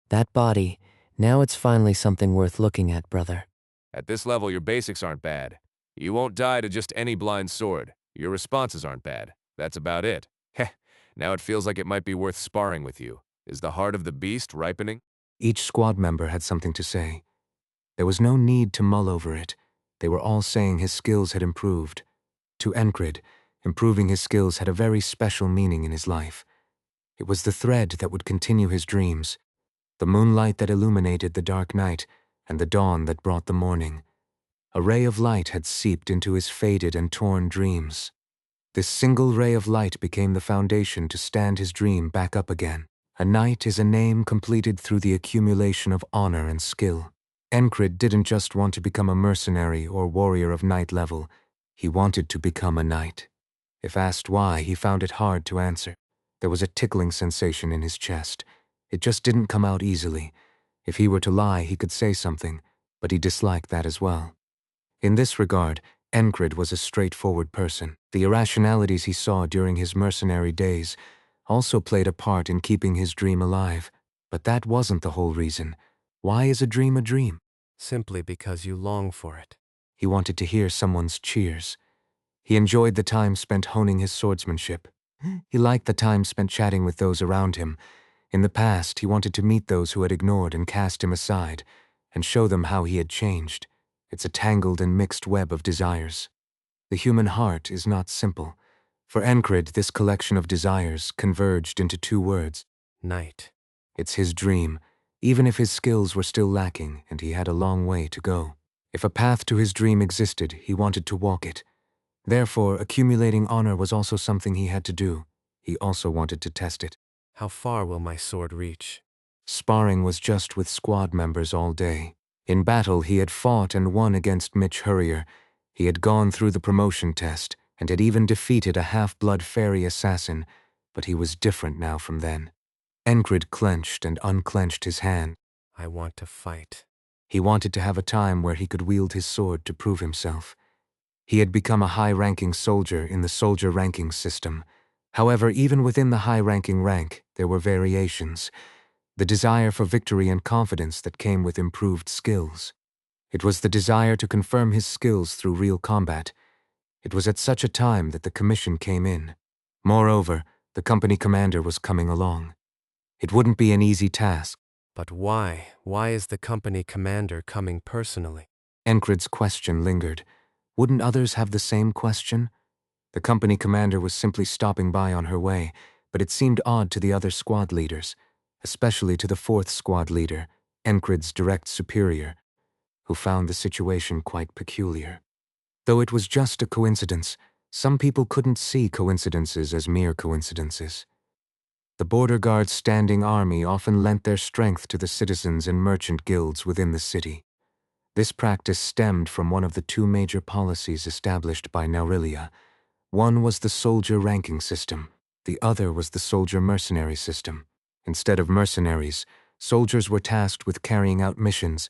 That body, now it's finally something worth looking at, brother. At this level, your basics aren't bad. You won't die to just any blind sword. Your responses aren't bad. That's about it. Heh, now it feels like it might be worth sparring with you. Is the heart of the beast ripening? Each squad member had something to say. There was no need to mull over it. They were all saying his skills had improved. To Enkrid, improving his skills had a very special meaning in his life. It was the thread that would continue his dreams, the moonlight that illuminated the dark night, and the dawn that brought the morning. A ray of light had seeped into his faded and torn dreams. This single ray of light became the foundation to stand his dream back up again. A knight is a name completed through the accumulation of honor and skill. Enkrid didn't just want to become a mercenary or warrior of knight level. He wanted to become a knight. If asked why, he found it hard to answer. There was a tickling sensation in his chest. It just didn't come out easily. If he were to lie, he could say something, but he disliked that as well. In this regard, Enkrid was a straightforward person. The irrationalities he saw during his mercenary days also played a part in keeping his dream alive. But that wasn't the whole reason. Why is a dream a dream? Simply because you long for it. He wanted to hear someone's cheers. He enjoyed the time spent honing his swordsmanship. He liked the time spent chatting with those around him. In the past, he wanted to meet those who had ignored and cast him aside, and show them how he had changed. It's a tangled and mixed web of desires. The human heart is not simple. For Enkrid, this collection of desires converged into two words: Knight. It's his dream, even if his skills were still lacking and he had a long way to go. If a path to his dream existed, he wanted to walk it. Therefore, accumulating honor was also something he had to do. He also wanted to test it. How far will my sword reach? Sparring was just with squad members all day. In battle, he had fought and won against Mitch Hurrier. He had gone through the promotion test and had even defeated a half-blood fairy assassin, but he was different now from then. Enkrid clenched and unclenched his hand. I want to fight. He wanted to have a time where he could wield his sword to prove himself. He had become a high-ranking soldier in the soldier ranking system. However, even within the high-ranking rank, there were variations. The desire for victory and confidence that came with improved skills. It was the desire to confirm his skills through real combat. It was at such a time that the commission came in. Moreover, the company commander was coming along. It wouldn't be an easy task. But why? Why is the company commander coming personally? Enkrid's question lingered. Wouldn't others have the same question? The company commander was simply stopping by on her way, but it seemed odd to the other squad leaders, especially to the fourth squad leader, Enkrid's direct superior, who found the situation quite peculiar. Though it was just a coincidence, some people couldn't see coincidences as mere coincidences. The border guard's standing army often lent their strength to the citizens and merchant guilds within the city. This practice stemmed from one of the two major policies established by Neurilia. One was the soldier ranking system. The other was the soldier mercenary system. Instead of mercenaries, soldiers were tasked with carrying out missions,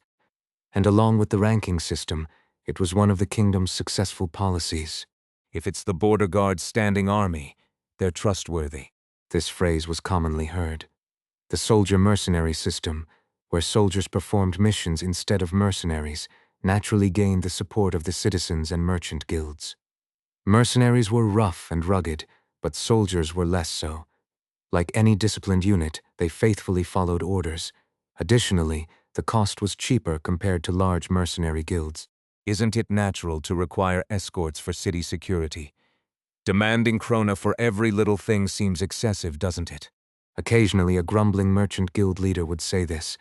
and along with the ranking system, it was one of the kingdom's successful policies. If it's the border guard's standing army, they're trustworthy. This phrase was commonly heard. The soldier mercenary system, where soldiers performed missions instead of mercenaries, naturally gained the support of the citizens and merchant guilds. Mercenaries were rough and rugged, but soldiers were less so. Like any disciplined unit, they faithfully followed orders. Additionally, the cost was cheaper compared to large mercenary guilds. Isn't it natural to require escorts for city security? Demanding krona for every little thing seems excessive, doesn't it? Occasionally, a grumbling merchant guild leader would say this,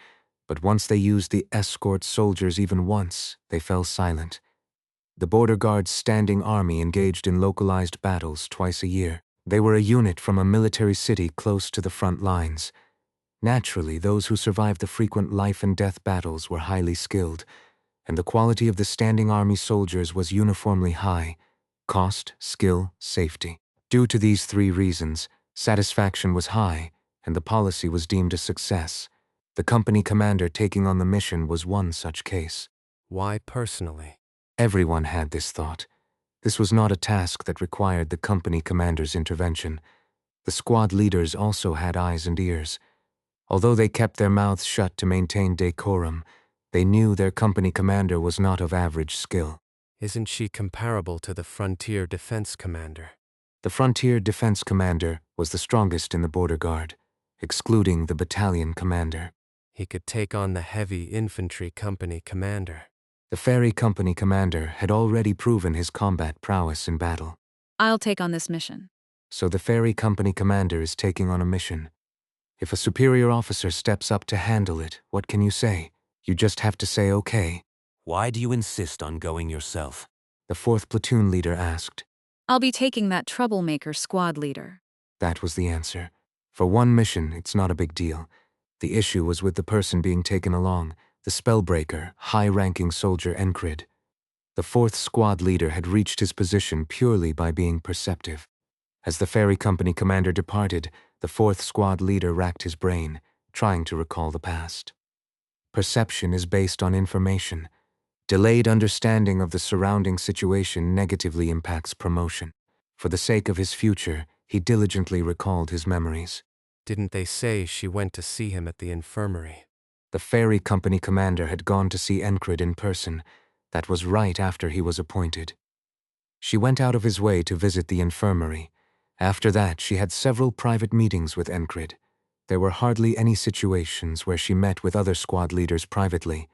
but once they used the escort soldiers even once, they fell silent. The border guard's standing army engaged in localized battles twice a year. They were a unit from a military city close to the front lines. Naturally, those who survived the frequent life and death battles were highly skilled, and the quality of the standing army soldiers was uniformly high: cost, skill, safety. Due to these three reasons, satisfaction was high, and the policy was deemed a success. The company commander taking on the mission was one such case. Why personally? Everyone had this thought. This was not a task that required the company commander's intervention. The squad leaders also had eyes and ears. Although they kept their mouths shut to maintain decorum, they knew their company commander was not of average skill. Isn't she comparable to the Frontier Defense Commander? The Frontier Defense Commander was the strongest in the border guard, excluding the battalion commander. He could take on the Heavy Infantry Company Commander. The Ferry Company commander had already proven his combat prowess in battle. I'll take on this mission. So the Ferry Company commander is taking on a mission. If a superior officer steps up to handle it, what can you say? You just have to say okay. Why do you insist on going yourself? The 4th platoon leader asked. I'll be taking that troublemaker squad leader. That was the answer. For one mission, it's not a big deal. The issue was with the person being taken along, the spellbreaker, high-ranking soldier Enkrid. The 4th squad leader had reached his position purely by being perceptive. As the ferry company commander departed, the 4th squad leader racked his brain, trying to recall the past. Perception is based on information. Delayed understanding of the surrounding situation negatively impacts promotion. For the sake of his future, he diligently recalled his memories. Didn't they say she went to see him at the infirmary? The ferry company commander had gone to see Enkrid in person. That was right after he was appointed. She went out of his way to visit the infirmary. After that, she had several private meetings with Enkrid. There were hardly any situations where she met with other squad leaders privately.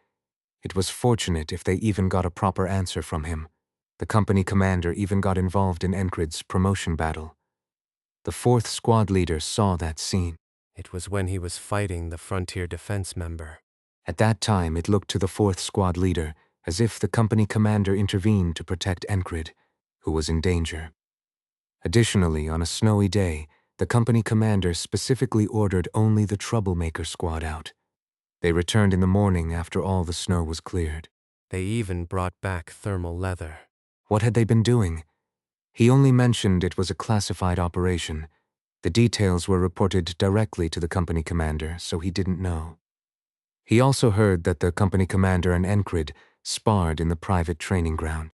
It was fortunate if they even got a proper answer from him. The company commander even got involved in Enkrid's promotion battle. The 4th squad leader saw that scene. It was when he was fighting the Frontier Defense member. At that time, it looked to the 4th squad leader as if the company commander intervened to protect Enkrid, who was in danger. Additionally, on a snowy day, the company commander specifically ordered only the troublemaker squad out. They returned in the morning after all the snow was cleared. They even brought back thermal leather. What had they been doing? He only mentioned it was a classified operation. The details were reported directly to the company commander, so he didn't know. He also heard that the company commander and Enkrid sparred in the private training ground.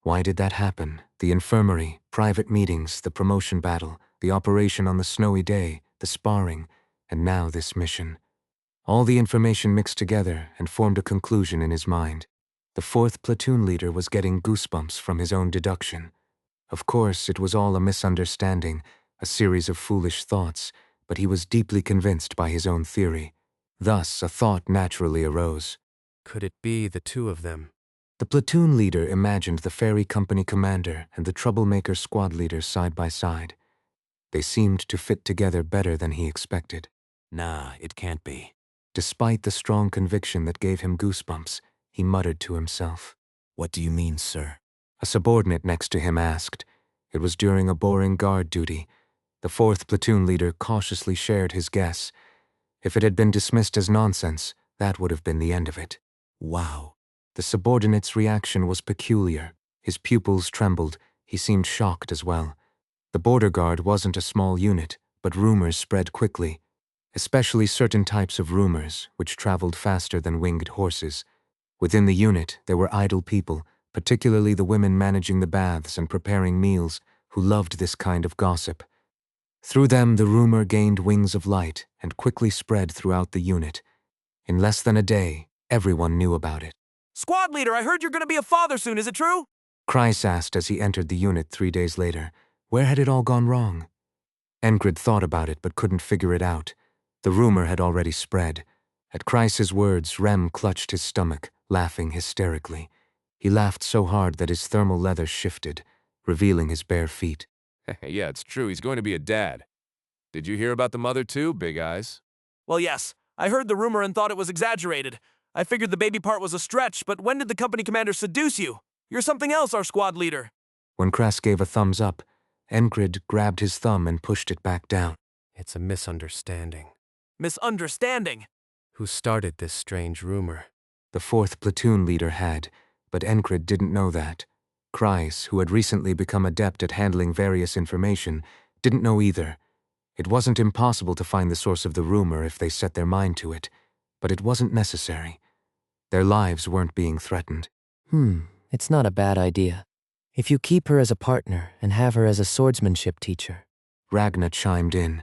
Why did that happen? The infirmary, private meetings, the promotion battle, the operation on the snowy day, the sparring, and now this mission. All the information mixed together and formed a conclusion in his mind. The 4th platoon leader was getting goosebumps from his own deduction. Of course, it was all a misunderstanding, a series of foolish thoughts, but he was deeply convinced by his own theory. Thus, a thought naturally arose. Could it be the two of them? The platoon leader imagined the ferry company commander and the troublemaker squad leader side by side. They seemed to fit together better than he expected. Nah, it can't be. Despite the strong conviction that gave him goosebumps, he muttered to himself. What do you mean, sir? A subordinate next to him asked. It was during a boring guard duty. The 4th platoon leader cautiously shared his guess. If it had been dismissed as nonsense, that would have been the end of it. Wow. The subordinate's reaction was peculiar. His pupils trembled. He seemed shocked as well. The border guard wasn't a small unit, but rumors spread quickly, especially certain types of rumors, which traveled faster than winged horses. Within the unit, there were idle people, particularly the women managing the baths and preparing meals, who loved this kind of gossip. Through them, the rumor gained wings of light and quickly spread throughout the unit. In less than a day, everyone knew about it. Squad leader, I heard you're gonna be a father soon, is it true? Kreis asked as he entered the unit 3 days later. Where had it all gone wrong? Enkrid thought about it but couldn't figure it out. The rumor had already spread. At Kreis's words, Rem clutched his stomach, laughing hysterically. He laughed so hard that his thermal leather shifted, revealing his bare feet. Yeah, it's true. He's going to be a dad. Did you hear about the mother too, Big Eyes? Well, yes. I heard the rumor and thought it was exaggerated. I figured the baby part was a stretch, but when did the company commander seduce you? You're something else, our squad leader. When Kras gave a thumbs up, Enkrid grabbed his thumb and pushed it back down. It's a misunderstanding. Misunderstanding? Who started this strange rumor? The 4th platoon leader had, but Enkrid didn't know that. Kreis, who had recently become adept at handling various information, didn't know either. It wasn't impossible to find the source of the rumor if they set their mind to it, but it wasn't necessary. Their lives weren't being threatened. It's not a bad idea. If you keep her as a partner and have her as a swordsmanship teacher. Ragna chimed in.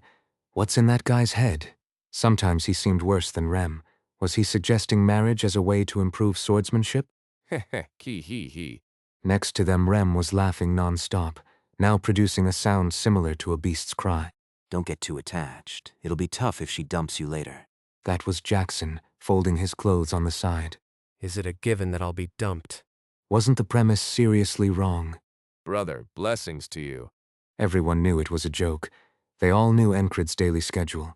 What's in that guy's head? Sometimes he seemed worse than Rem. Was he suggesting marriage as a way to improve swordsmanship? Heh, he. Next to them, Rem was laughing non-stop, now producing a sound similar to a beast's cry. Don't get too attached. It'll be tough if she dumps you later. That was Jackson, folding his clothes on the side. Is it a given that I'll be dumped? Wasn't the premise seriously wrong? Brother, blessings to you. Everyone knew it was a joke. They all knew Enkrid's daily schedule.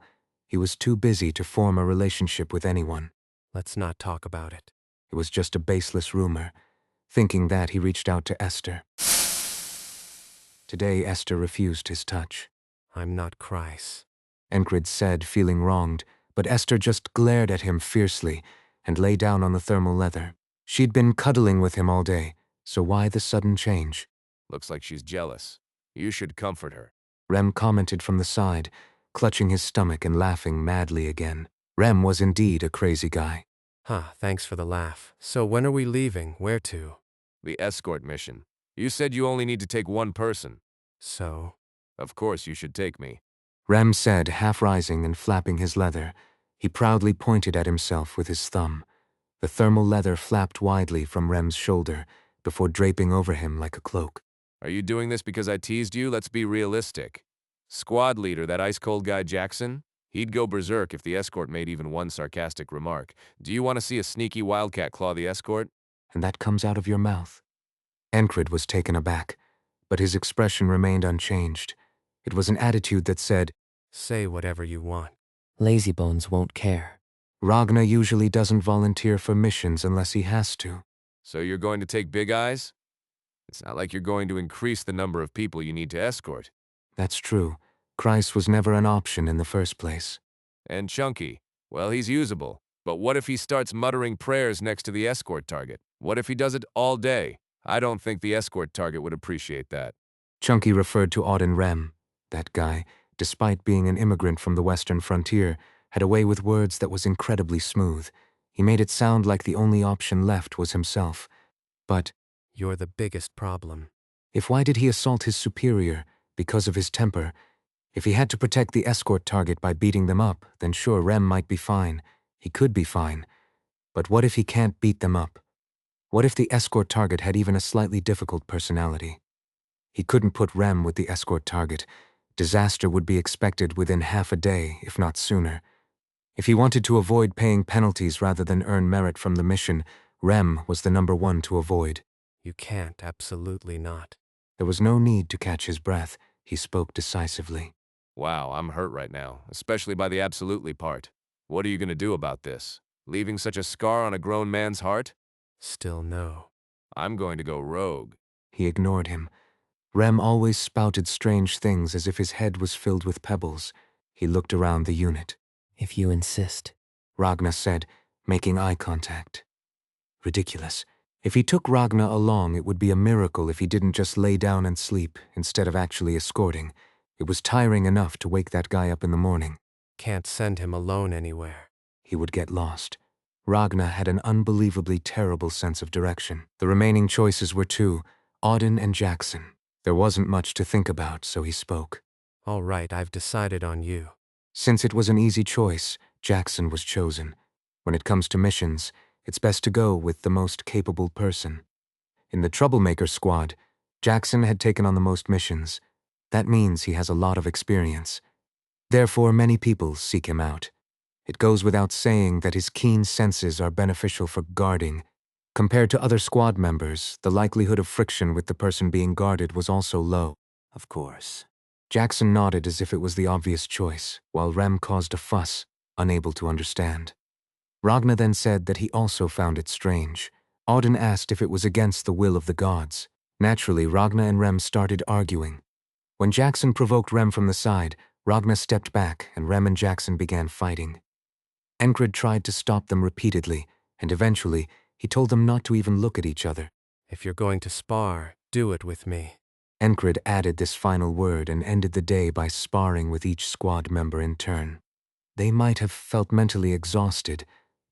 He was too busy to form a relationship with anyone. Let's not talk about it. It was just a baseless rumor. Thinking that, he reached out to Esther. Today, Esther refused his touch. I'm not Kreis. Enkrid said, feeling wronged, but Esther just glared at him fiercely and lay down on the thermal leather. She'd been cuddling with him all day, so why the sudden change? Looks like she's jealous. You should comfort her. Rem commented from the side, clutching his stomach and laughing madly again. Rem was indeed a crazy guy. Thanks for the laugh. So when are we leaving? Where to? The escort mission. You said you only need to take one person. So? Of course you should take me. Rem said, half rising and flapping his leather. He proudly pointed at himself with his thumb. The thermal leather flapped widely from Rem's shoulder before draping over him like a cloak. Are you doing this because I teased you? Let's be realistic. Squad leader, that ice-cold guy Jackson? He'd go berserk if the escort made even one sarcastic remark. Do you want to see a sneaky wildcat claw the escort? And that comes out of your mouth. Enkrid was taken aback, but his expression remained unchanged. It was an attitude that said, Say whatever you want. Lazybones won't care. Ragnar usually doesn't volunteer for missions unless he has to. So you're going to take Big Eyes? It's not like you're going to increase the number of people you need to escort. That's true. Kreis was never an option in the first place. And Chunky, well, he's usable. But what if he starts muttering prayers next to the escort target? What if he does it all day? I don't think the escort target would appreciate that. Chunky referred to Auden Rem. That guy, despite being an immigrant from the western frontier, had a way with words that was incredibly smooth. He made it sound like the only option left was himself. But You're the biggest problem. why did he assault his superior? Because of his temper. If he had to protect the escort target by beating them up, then sure, Rem might be fine. He could be fine. But what if he can't beat them up? What if the escort target had even a slightly difficult personality? He couldn't put Rem with the escort target. Disaster would be expected within half a day, if not sooner. If he wanted to avoid paying penalties rather than earn merit from the mission, Rem was the number one to avoid. You can't, absolutely not. There was no need to catch his breath. He spoke decisively. Wow, I'm hurt right now, especially by the absolutely part. What are you going to do about this? Leaving such a scar on a grown man's heart? Still no. I'm going to go rogue. He ignored him. Rem always spouted strange things as if his head was filled with pebbles. He looked around the unit. If you insist. Ragnar said, making eye contact. Ridiculous. If he took Ragnar along, it would be a miracle if he didn't just lay down and sleep instead of actually escorting. It was tiring enough to wake that guy up in the morning. Can't send him alone anywhere. He would get lost. Ragnar had an unbelievably terrible sense of direction. The remaining choices were two, Auden and Jackson. There wasn't much to think about, so he spoke. All right, I've decided on you. Since it was an easy choice, Jackson was chosen. When it comes to missions, it's best to go with the most capable person. In the Troublemaker squad, Jackson had taken on the most missions. That means he has a lot of experience. Therefore, many people seek him out. It goes without saying that his keen senses are beneficial for guarding. Compared to other squad members, the likelihood of friction with the person being guarded was also low. Of course. Jackson nodded as if it was the obvious choice, while Rem caused a fuss, unable to understand. Ragnar then said that he also found it strange. Auden asked if it was against the will of the gods. Naturally, Ragnar and Rem started arguing. When Jackson provoked Rem from the side, Ragnar stepped back and Rem and Jackson began fighting. Enkrid tried to stop them repeatedly, and eventually, he told them not to even look at each other. If you're going to spar, do it with me. Enkrid added this final word and ended the day by sparring with each squad member in turn. They might have felt mentally exhausted,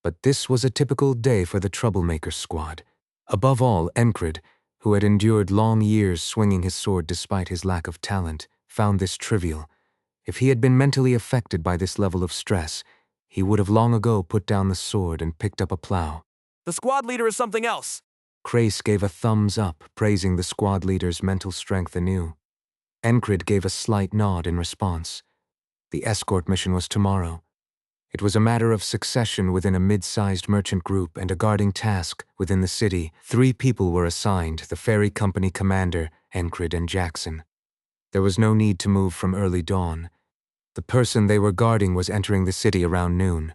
but this was a typical day for the Troublemaker squad. Above all, Enkrid, who had endured long years swinging his sword despite his lack of talent, found this trivial. If he had been mentally affected by this level of stress, He would have long ago put down the sword and picked up a plow. The squad leader is something else. Crace gave a thumbs up, praising the squad leader's mental strength anew. Enkrid gave a slight nod in response. The escort mission was tomorrow. It was a matter of succession within a mid-sized merchant group and a guarding task within the city. 3 people were assigned, the ferry company commander, Enkrid, and Jackson. There was no need to move from early dawn. The person they were guarding was entering the city around noon.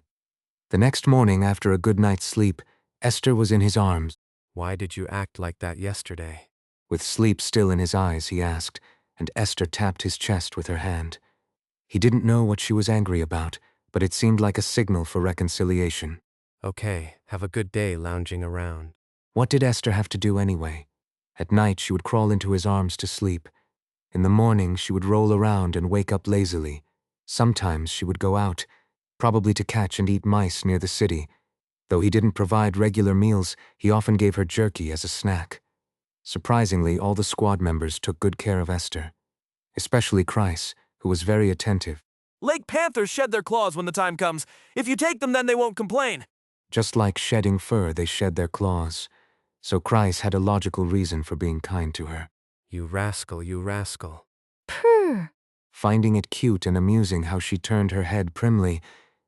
The next morning, after a good night's sleep, Esther was in his arms. Why did you act like that yesterday? With sleep still in his eyes, he asked, and Esther tapped his chest with her hand. He didn't know what she was angry about, but it seemed like a signal for reconciliation. Okay, have a good day lounging around. What did Esther have to do anyway? At night, she would crawl into his arms to sleep. In the morning, she would roll around and wake up lazily. Sometimes she would go out, probably to catch and eat mice near the city. Though he didn't provide regular meals, he often gave her jerky as a snack. Surprisingly, all the squad members took good care of Esther, especially Chryse, who was very attentive. Lake panthers shed their claws when the time comes. If you take them, then they won't complain. Just like shedding fur, they shed their claws. So Chryse had a logical reason for being kind to her. You rascal, you rascal. Purr. Finding it cute and amusing how she turned her head primly,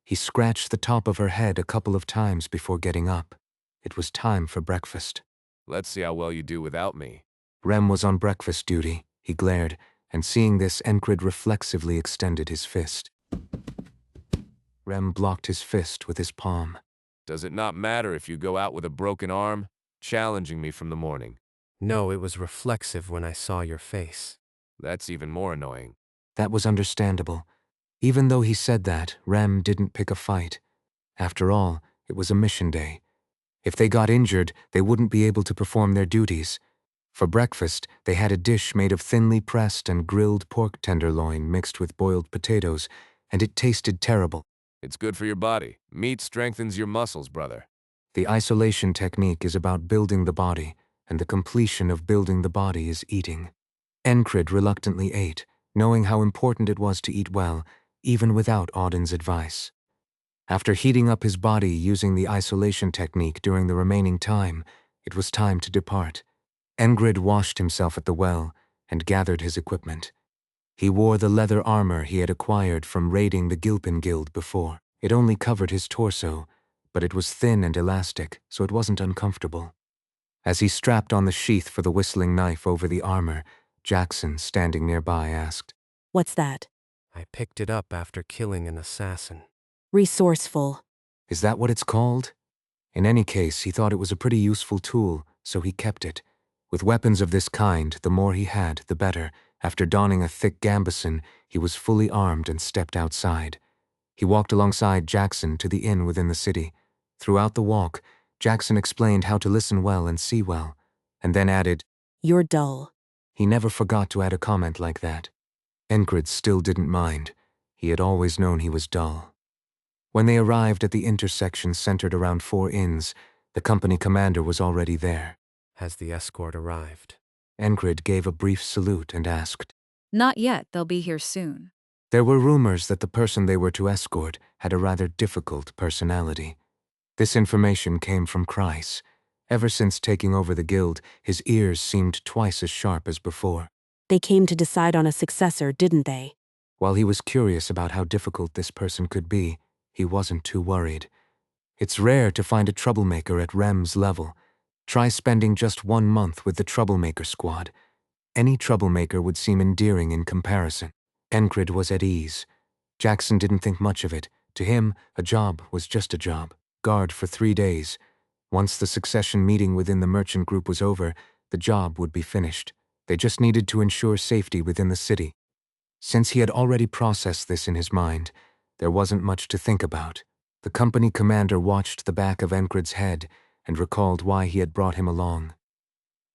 he scratched the top of her head a couple of times before getting up. It was time for breakfast. Let's see how well you do without me. Rem was on breakfast duty. He glared, and seeing this, Enkrid reflexively extended his fist. Rem blocked his fist with his palm. Does it not matter if you go out with a broken arm, challenging me from the morning? No, it was reflexive when I saw your face. That's even more annoying. That was understandable. Even though he said that, Rem didn't pick a fight. After all, it was a mission day. If they got injured, they wouldn't be able to perform their duties. For breakfast, they had a dish made of thinly pressed and grilled pork tenderloin mixed with boiled potatoes, and it tasted terrible. It's good for your body. Meat strengthens your muscles, brother. The isolation technique is about building the body, and the completion of building the body is eating. Enkrid reluctantly ate, knowing how important it was to eat well, even without Auden's advice. After heating up his body using the isolation technique during the remaining time, it was time to depart. Enkrid washed himself at the well and gathered his equipment. He wore the leather armor he had acquired from raiding the Gilpin Guild before. It only covered his torso, but it was thin and elastic, so it wasn't uncomfortable. As he strapped on the sheath for the whistling knife over the armor, Jackson, standing nearby, asked, What's that? I picked it up after killing an assassin. Resourceful. Is that what it's called? In any case, he thought it was a pretty useful tool, so he kept it. With weapons of this kind, the more he had, the better. After donning a thick gambeson, he was fully armed and stepped outside. He walked alongside Jackson to the inn within the city. Throughout the walk, Jackson explained how to listen well and see well, and then added, You're dull. He never forgot to add a comment like that. Enkrid still didn't mind. He had always known he was dull. When they arrived at the intersection centered around 4 inns, the company commander was already there. Has the escort arrived? Enkrid gave a brief salute and asked. Not yet, they'll be here soon. There were rumors that the person they were to escort had a rather difficult personality. This information came from Chryse. Ever since taking over the guild, his ears seemed twice as sharp as before. They came to decide on a successor, didn't they? While he was curious about how difficult this person could be, he wasn't too worried. It's rare to find a troublemaker at Rem's level. Try spending just 1 month with the troublemaker squad. Any troublemaker would seem endearing in comparison. Enkrid was at ease. Jackson didn't think much of it. To him, a job was just a job. Guard for 3 days. Once the succession meeting within the merchant group was over, the job would be finished. They just needed to ensure safety within the city. Since he had already processed this in his mind, there wasn't much to think about. The company commander watched the back of Enkrid's head and recalled why he had brought him along.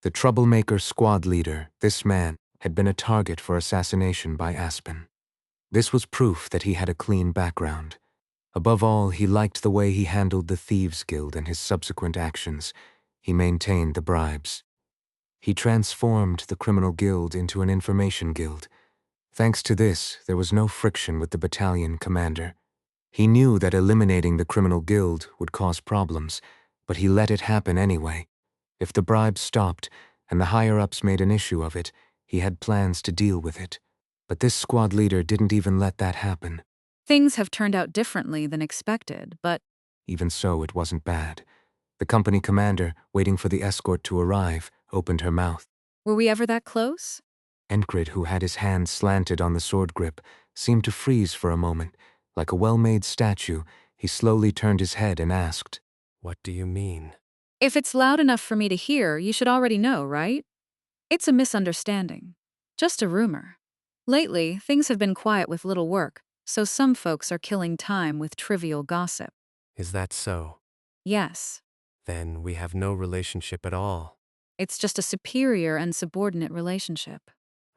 The troublemaker squad leader, this man, had been a target for assassination by Aspen. This was proof that he had a clean background. Above all, he liked the way he handled the Thieves Guild and his subsequent actions. He maintained the bribes. He transformed the criminal guild into an information guild. Thanks to this, there was no friction with the battalion commander. He knew that eliminating the criminal guild would cause problems, but he let it happen anyway. If the bribes stopped and the higher-ups made an issue of it, he had plans to deal with it. But this squad leader didn't even let that happen. Things have turned out differently than expected, but Even so, it wasn't bad. The company commander, waiting for the escort to arrive, opened her mouth. were we ever that close? Enkrid, who had his hand slanted on the sword grip, seemed to freeze for a moment. Like a well-made statue, he slowly turned his head and asked, What do you mean? If it's loud enough for me to hear, you should already know, right? It's a misunderstanding. Just a rumor. Lately, things have been quiet with little work, so some folks are killing time with trivial gossip. Is that so? Yes, Then we have no relationship at all. it's just a superior and subordinate relationship.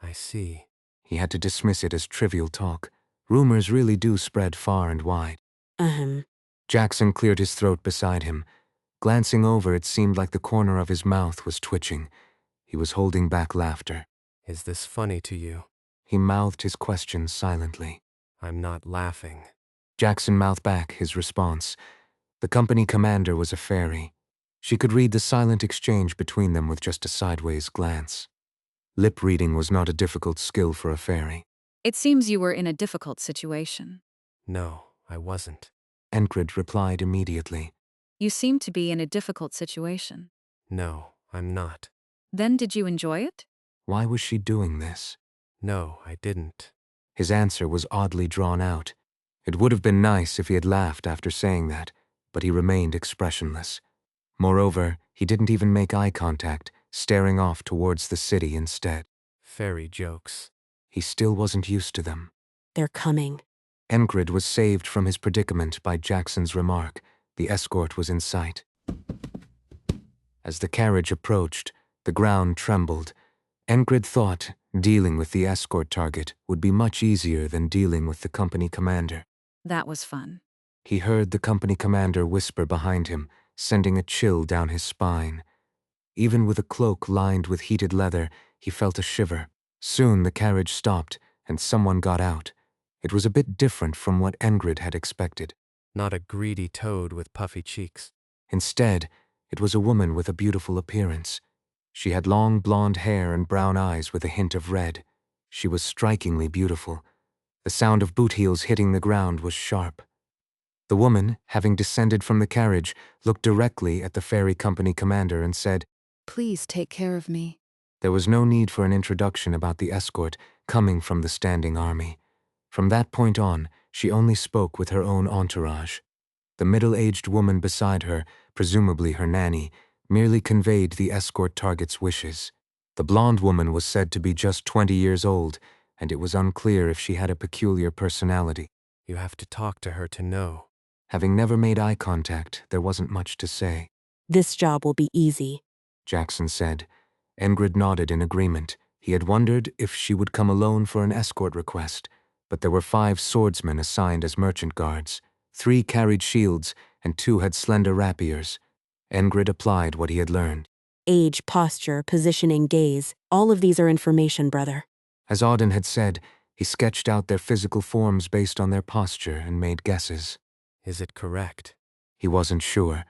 I see. He had to dismiss it as trivial talk. Rumors really do spread far and wide. Jackson cleared his throat beside him. Glancing over, it seemed like the corner of his mouth was twitching. He was holding back laughter. Is this funny to you? He mouthed his question silently. I'm not laughing. Jackson mouthed back his response. The company commander was a fairy. She could read the silent exchange between them with just a sideways glance. Lip reading was not a difficult skill for a fairy. It seems you were in a difficult situation. No, I wasn't. Enkrid replied immediately. You seem to be in a difficult situation. No, I'm not. Then did you enjoy it? Why was she doing this? No, I didn't. His answer was oddly drawn out. It would have been nice if he had laughed after saying that, but he remained expressionless. Moreover, he didn't even make eye contact, staring off towards the city instead. Fairy jokes. He still wasn't used to them. They're coming. Enkrid was saved from his predicament by Jackson's remark. The escort was in sight. As the carriage approached, the ground trembled. Enkrid thought dealing with the escort target would be much easier than dealing with the company commander. That was fun. He heard the company commander whisper behind him, sending a chill down his spine. Even with a cloak lined with heated leather, he felt a shiver. Soon the carriage stopped, and someone got out. It was a bit different from what Enkrid had expected. Not a greedy toad with puffy cheeks. Instead, it was a woman with a beautiful appearance. She had long blonde hair and brown eyes with a hint of red. She was strikingly beautiful. The sound of boot heels hitting the ground was sharp. The woman, having descended from the carriage, looked directly at the ferry company commander and said, Please take care of me. There was no need for an introduction about the escort coming from the standing army. From that point on, she only spoke with her own entourage. The middle-aged woman beside her, presumably her nanny, merely conveyed the escort target's wishes. The blonde woman was said to be just 20 years old, and it was unclear if she had a peculiar personality. You have to talk to her to know. Having never made eye contact, there wasn't much to say. This job will be easy. Jackson said. Enkrid nodded in agreement. He had wondered if she would come alone for an escort request, but there were 5 swordsmen assigned as merchant guards. 3 carried shields, and 2 had slender rapiers. Enkrid applied what he had learned. Age, posture, positioning, gaze, all of these are information, brother. As Auden had said, he sketched out their physical forms based on their posture and made guesses. Is it correct? He wasn't sure.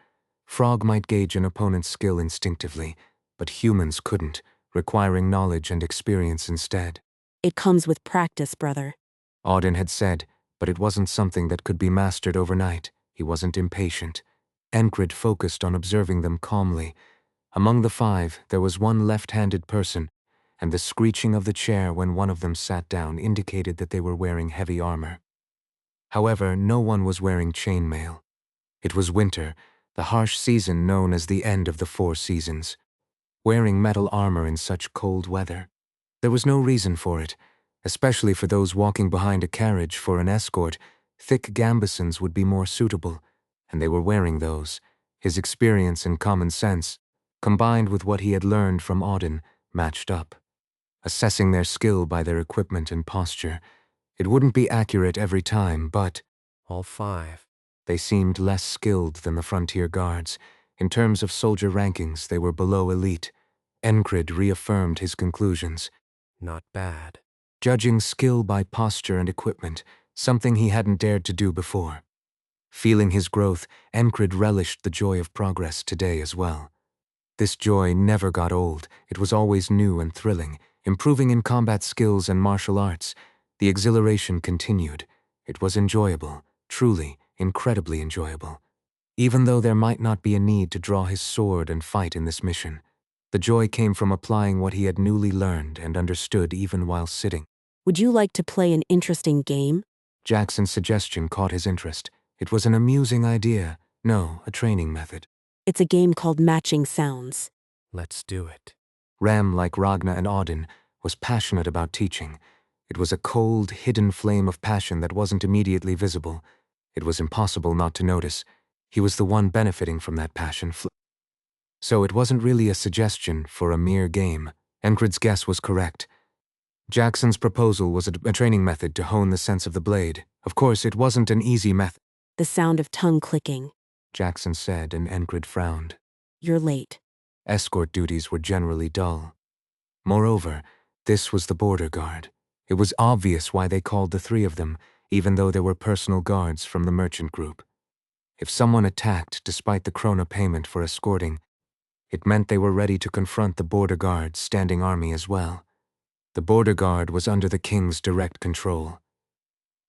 Frog might gauge an opponent's skill instinctively, but humans couldn't, requiring knowledge and experience instead. It comes with practice, brother. Auden had said, but it wasn't something that could be mastered overnight. He wasn't impatient. Enkrid focused on observing them calmly. Among the 5, there was one left-handed person, and the screeching of the chair when one of them sat down indicated that they were wearing heavy armor. However, no one was wearing chainmail. It was winter, the harsh season known as the end of the 4 seasons. Wearing metal armor in such cold weather. There was no reason for it, especially for those walking behind a carriage for an escort. Thick gambesons would be more suitable, and they were wearing those. His experience and common sense, combined with what he had learned from Auden, matched up. Assessing their skill by their equipment and posture, it wouldn't be accurate every time, but All 5. they seemed less skilled than the frontier guards. In terms of soldier rankings, they were below elite. Enkrid reaffirmed his conclusions. Not bad. Judging skill by posture and equipment, something he hadn't dared to do before. Feeling his growth, Enkrid relished the joy of progress today as well. This joy never got old. It was always new and thrilling. Improving in combat skills and martial arts, the exhilaration continued. It was enjoyable, truly, incredibly enjoyable. Even though there might not be a need to draw his sword and fight in this mission, the joy came from applying what he had newly learned and understood even while sitting. Would you like to play an interesting game? Jackson's suggestion caught his interest. It was an amusing idea. No, a training method. It's a game called Matching Sounds. Let's do it. Ram, like Ragna and Auden, was passionate about teaching. It was a cold, hidden flame of passion that wasn't immediately visible. It was impossible not to notice. He was the one benefiting from that passion. So it wasn't really a suggestion for a mere game. Enkrid's guess was correct. Jackson's proposal was a training method to hone the sense of the blade. Of course, it wasn't an easy method. The sound of tongue clicking. Jackson said, and Enkrid frowned. You're late. Escort duties were generally dull. Moreover, this was the border guard. It was obvious why they called the three of them, even though there were personal guards from the merchant group. If someone attacked despite the krona payment for escorting, it meant they were ready to confront the border guard's standing army as well. The border guard was under the king's direct control.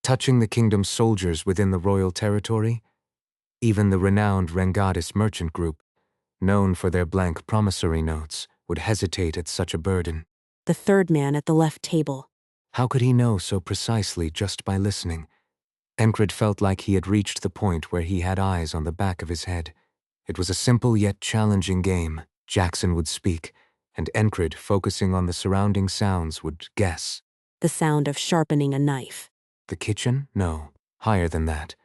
Touching the kingdom's soldiers within the royal territory, even the renowned Rengadis merchant group, known for their blank promissory notes, would hesitate at such a burden. The third man at the left table. How could he know so precisely just by listening? Enkrid felt like he had reached the point where he had eyes on the back of his head. It was a simple yet challenging game. Jackson would speak, and Enkrid, focusing on the surrounding sounds, would guess. The sound of sharpening a knife. The kitchen? No. Higher than that.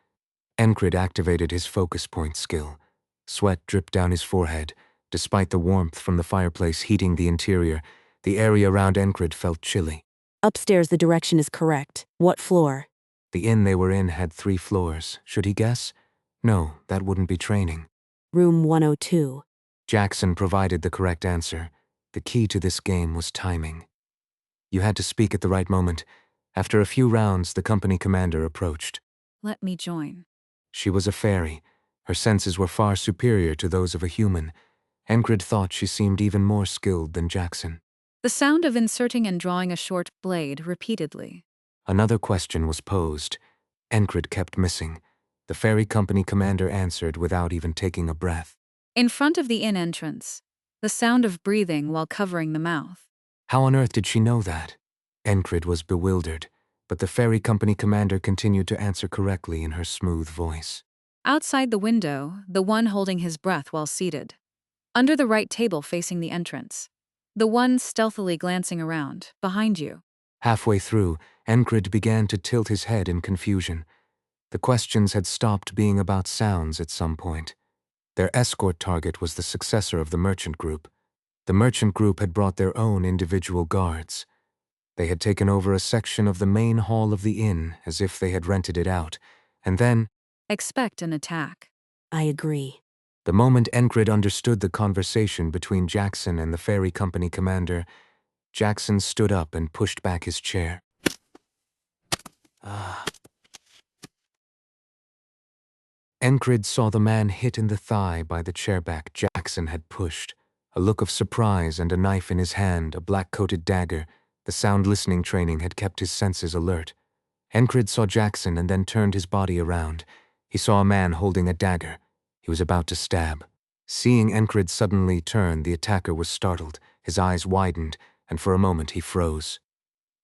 Enkrid activated his focus point skill. Sweat dripped down his forehead. Despite the warmth from the fireplace heating the interior, the area around Enkrid felt chilly. Upstairs, the direction is correct. What floor? The inn they were in had 3 floors. Should he guess? No, that wouldn't be training. Room 102. Jackson provided the correct answer. The key to this game was timing. You had to speak at the right moment. After a few rounds, the company commander approached. Let me join. She was a fairy. Her senses were far superior to those of a human. Enkrid thought she seemed even more skilled than Jackson. The sound of inserting and drawing a short blade repeatedly. Another question was posed. Enkrid kept missing. The fairy company commander answered without even taking a breath. In front of the inn entrance. The sound of breathing while covering the mouth. How on earth did she know that? Enkrid was bewildered, but the fairy company commander continued to answer correctly in her smooth voice. Outside the window, the one holding his breath while seated. Under the right table facing the entrance. The one stealthily glancing around, behind you. Halfway through, Enkrid began to tilt his head in confusion. The questions had stopped being about sounds at some point. Their escort target was the successor of the merchant group. The merchant group had brought their own individual guards. They had taken over a section of the main hall of the inn as if they had rented it out, and then... Expect an attack. I agree. The moment Enkrid understood the conversation between Jackson and the fairy company commander, Jackson stood up and pushed back his chair. Enkrid saw the man hit in the thigh by the chairback Jackson had pushed. A look of surprise and a knife in his hand, a black-coated dagger. The sound listening training had kept his senses alert. Enkrid saw Jackson and then turned his body around. He saw a man holding a dagger. He was about to stab. Seeing Enkrid suddenly turn, the attacker was startled. His eyes widened, and for a moment he froze.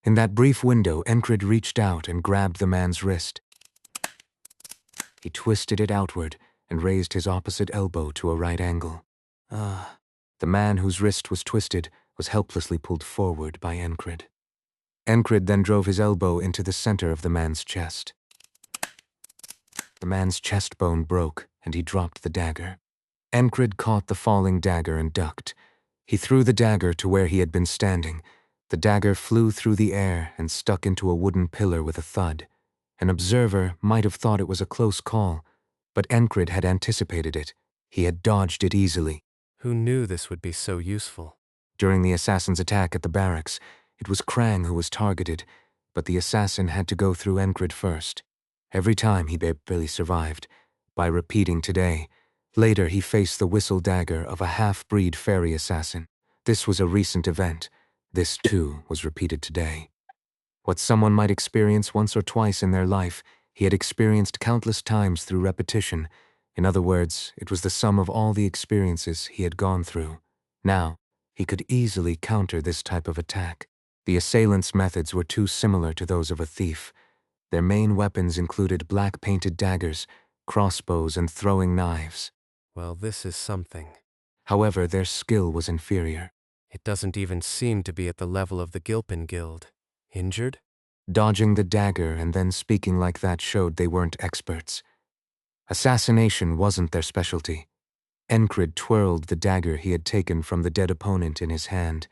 In that brief window, Enkrid reached out and grabbed the man's wrist. He twisted it outward and raised his opposite elbow to a right angle. The man whose wrist was twisted was helplessly pulled forward by Enkrid. Enkrid then drove his elbow into the center of the man's chest. The man's chest bone broke, and he dropped the dagger. Enkrid caught the falling dagger and ducked. He threw the dagger to where he had been standing. The dagger flew through the air and stuck into a wooden pillar with a thud. An observer might have thought it was a close call, but Enkrid had anticipated it. He had dodged it easily. Who knew this would be so useful? During the assassin's attack at the barracks, it was Krang who was targeted, but the assassin had to go through Enkrid first. Every time he barely survived, by repeating today. Later, he faced the whistle dagger of a half-breed fairy assassin. This was a recent event. This, too, was repeated today. What someone might experience once or twice in their life, he had experienced countless times through repetition. In other words, it was the sum of all the experiences he had gone through. Now, he could easily counter this type of attack. The assailants' methods were too similar to those of a thief. Their main weapons included black-painted daggers, crossbows, and throwing knives. Well, this is something. However, their skill was inferior. It doesn't even seem to be at the level of the Gilpin Guild. Injured? Dodging the dagger and then speaking like that showed they weren't experts. Assassination wasn't their specialty. Enkrid twirled the dagger he had taken from the dead opponent in his hand.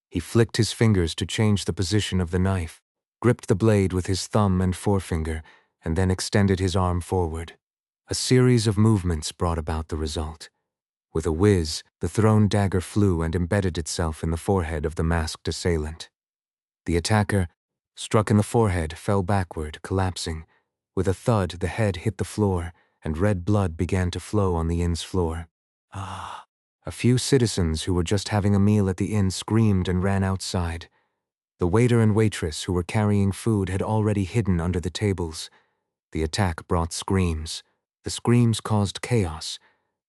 He flicked his fingers to change the position of the knife, gripped the blade with his thumb and forefinger, and then extended his arm forward. A series of movements brought about the result. With a whiz, the thrown dagger flew and embedded itself in the forehead of the masked assailant. The attacker, struck in the forehead, fell backward, collapsing. With a thud, the head hit the floor, and red blood began to flow on the inn's floor. A few citizens who were just having a meal at the inn screamed and ran outside. The waiter and waitress who were carrying food had already hidden under the tables. The attack brought screams. The screams caused chaos,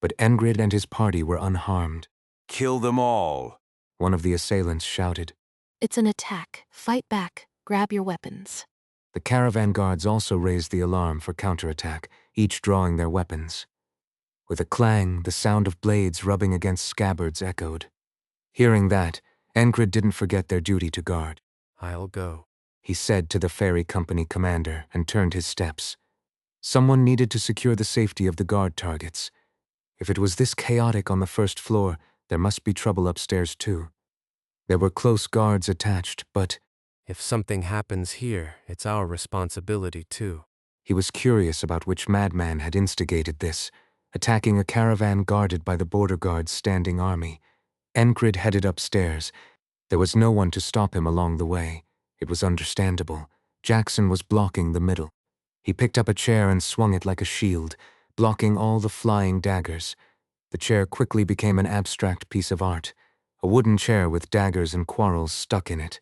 but Enkrid and his party were unharmed. Kill them all, One of the assailants shouted. It's an attack. Fight back. Grab your weapons. The caravan guards also raised the alarm for counterattack, each drawing their weapons. With a clang, the sound of blades rubbing against scabbards echoed. Hearing that, Enkrid didn't forget their duty to guard. I'll go, He said to the ferry company commander and turned his steps. Someone needed to secure the safety of the guard targets. If it was this chaotic on the first floor, there must be trouble upstairs too. There were close guards attached, but If something happens here, it's our responsibility too. he was curious about which madman had instigated this, attacking a caravan guarded by the border guard's standing army. Enkrid headed upstairs. There was no one to stop him along the way. It was understandable. Jackson was blocking the middle. He picked up a chair and swung it like a shield, blocking all the flying daggers. The chair quickly became an abstract piece of art, a wooden chair with daggers and quarrels stuck in it.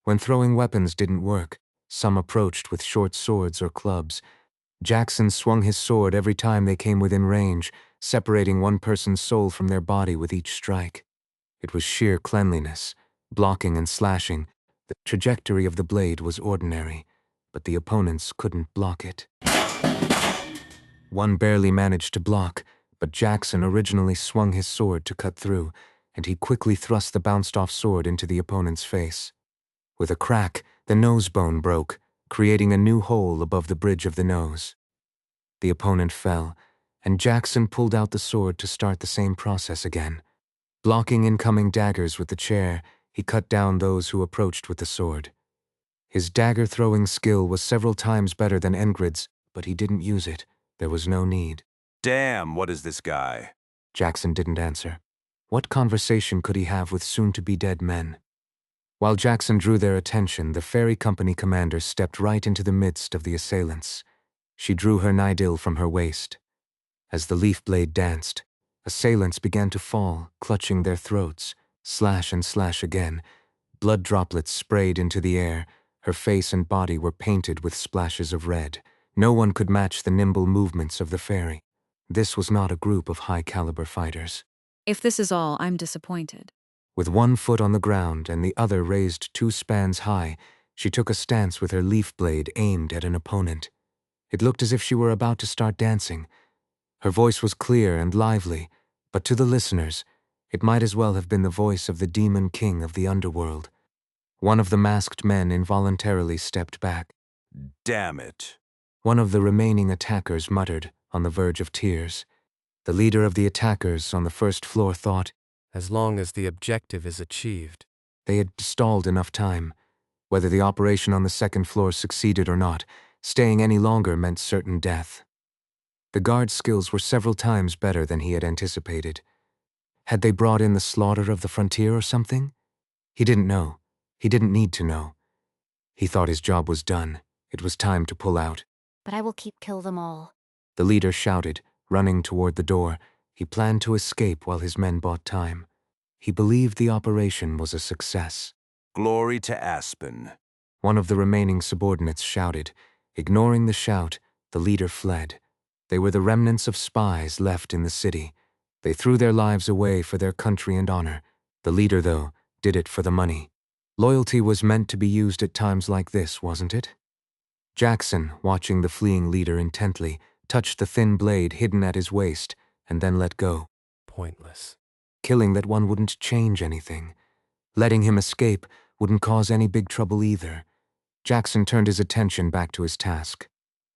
When throwing weapons didn't work, some approached with short swords or clubs. Jackson swung his sword every time they came within range, separating one person's soul from their body with each strike. It was sheer cleanliness, blocking and slashing. The trajectory of the blade was ordinary, but the opponents couldn't block it. One barely managed to block, but Jackson originally swung his sword to cut through, and he quickly thrust the bounced-off sword into the opponent's face. With a crack, the nose bone broke, creating a new hole above the bridge of the nose. The opponent fell, and Jackson pulled out the sword to start the same process again. Blocking incoming daggers with the chair, he cut down those who approached with the sword. His dagger-throwing skill was several times better than Enkrid's, but he didn't use it. There was no need. Damn, what is this guy? Jackson didn't answer. What conversation could he have with soon-to-be dead men? While Jackson drew their attention, the ferry company commander stepped right into the midst of the assailants. She drew her knighthood from her waist. As the leaf blade danced, assailants began to fall, clutching their throats, slash and slash again. Blood droplets sprayed into the air. Her face and body were painted with splashes of red. No one could match the nimble movements of the fairy. This was not a group of high-caliber fighters. If this is all, I'm disappointed. With one foot on the ground and the other raised 2 spans high, she took a stance with her leaf blade aimed at an opponent. It looked as if she were about to start dancing. Her voice was clear and lively, but to the listeners, it might as well have been the voice of the demon king of the underworld. One of the masked men involuntarily stepped back. Damn it. One of the remaining attackers muttered, on the verge of tears. The leader of the attackers on the first floor thought, As long as the objective is achieved. they had stalled enough time. Whether the operation on the second floor succeeded or not, staying any longer meant certain death. The guard's skills were several times better than he had anticipated. Had they brought in the slaughter of the frontier or something? He didn't know. He didn't need to know. He thought his job was done. It was time to pull out. But I will kill them all. The leader shouted, running toward the door. He planned to escape while his men bought time. He believed the operation was a success. Glory to Aspen. One of the remaining subordinates shouted. Ignoring the shout, the leader fled. They were the remnants of spies left in the city. They threw their lives away for their country and honor. The leader, though, did it for the money. Loyalty was meant to be used at times like this, wasn't it? Jackson, watching the fleeing leader intently, touched the thin blade hidden at his waist and then let go. Pointless. Killing that one wouldn't change anything. Letting him escape wouldn't cause any big trouble either. Jackson turned his attention back to his task,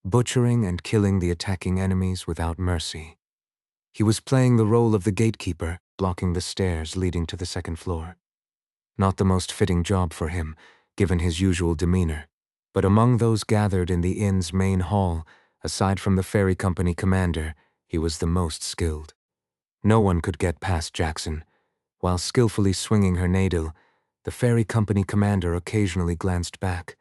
butchering and killing the attacking enemies without mercy. He was playing the role of the gatekeeper, blocking the stairs leading to the second floor. Not the most fitting job for him, given his usual demeanor, but among those gathered in the inn's main hall, aside from the ferry company commander, he was the most skilled. No one could get past Jackson. While skillfully swinging her nadil, the ferry company commander occasionally glanced back.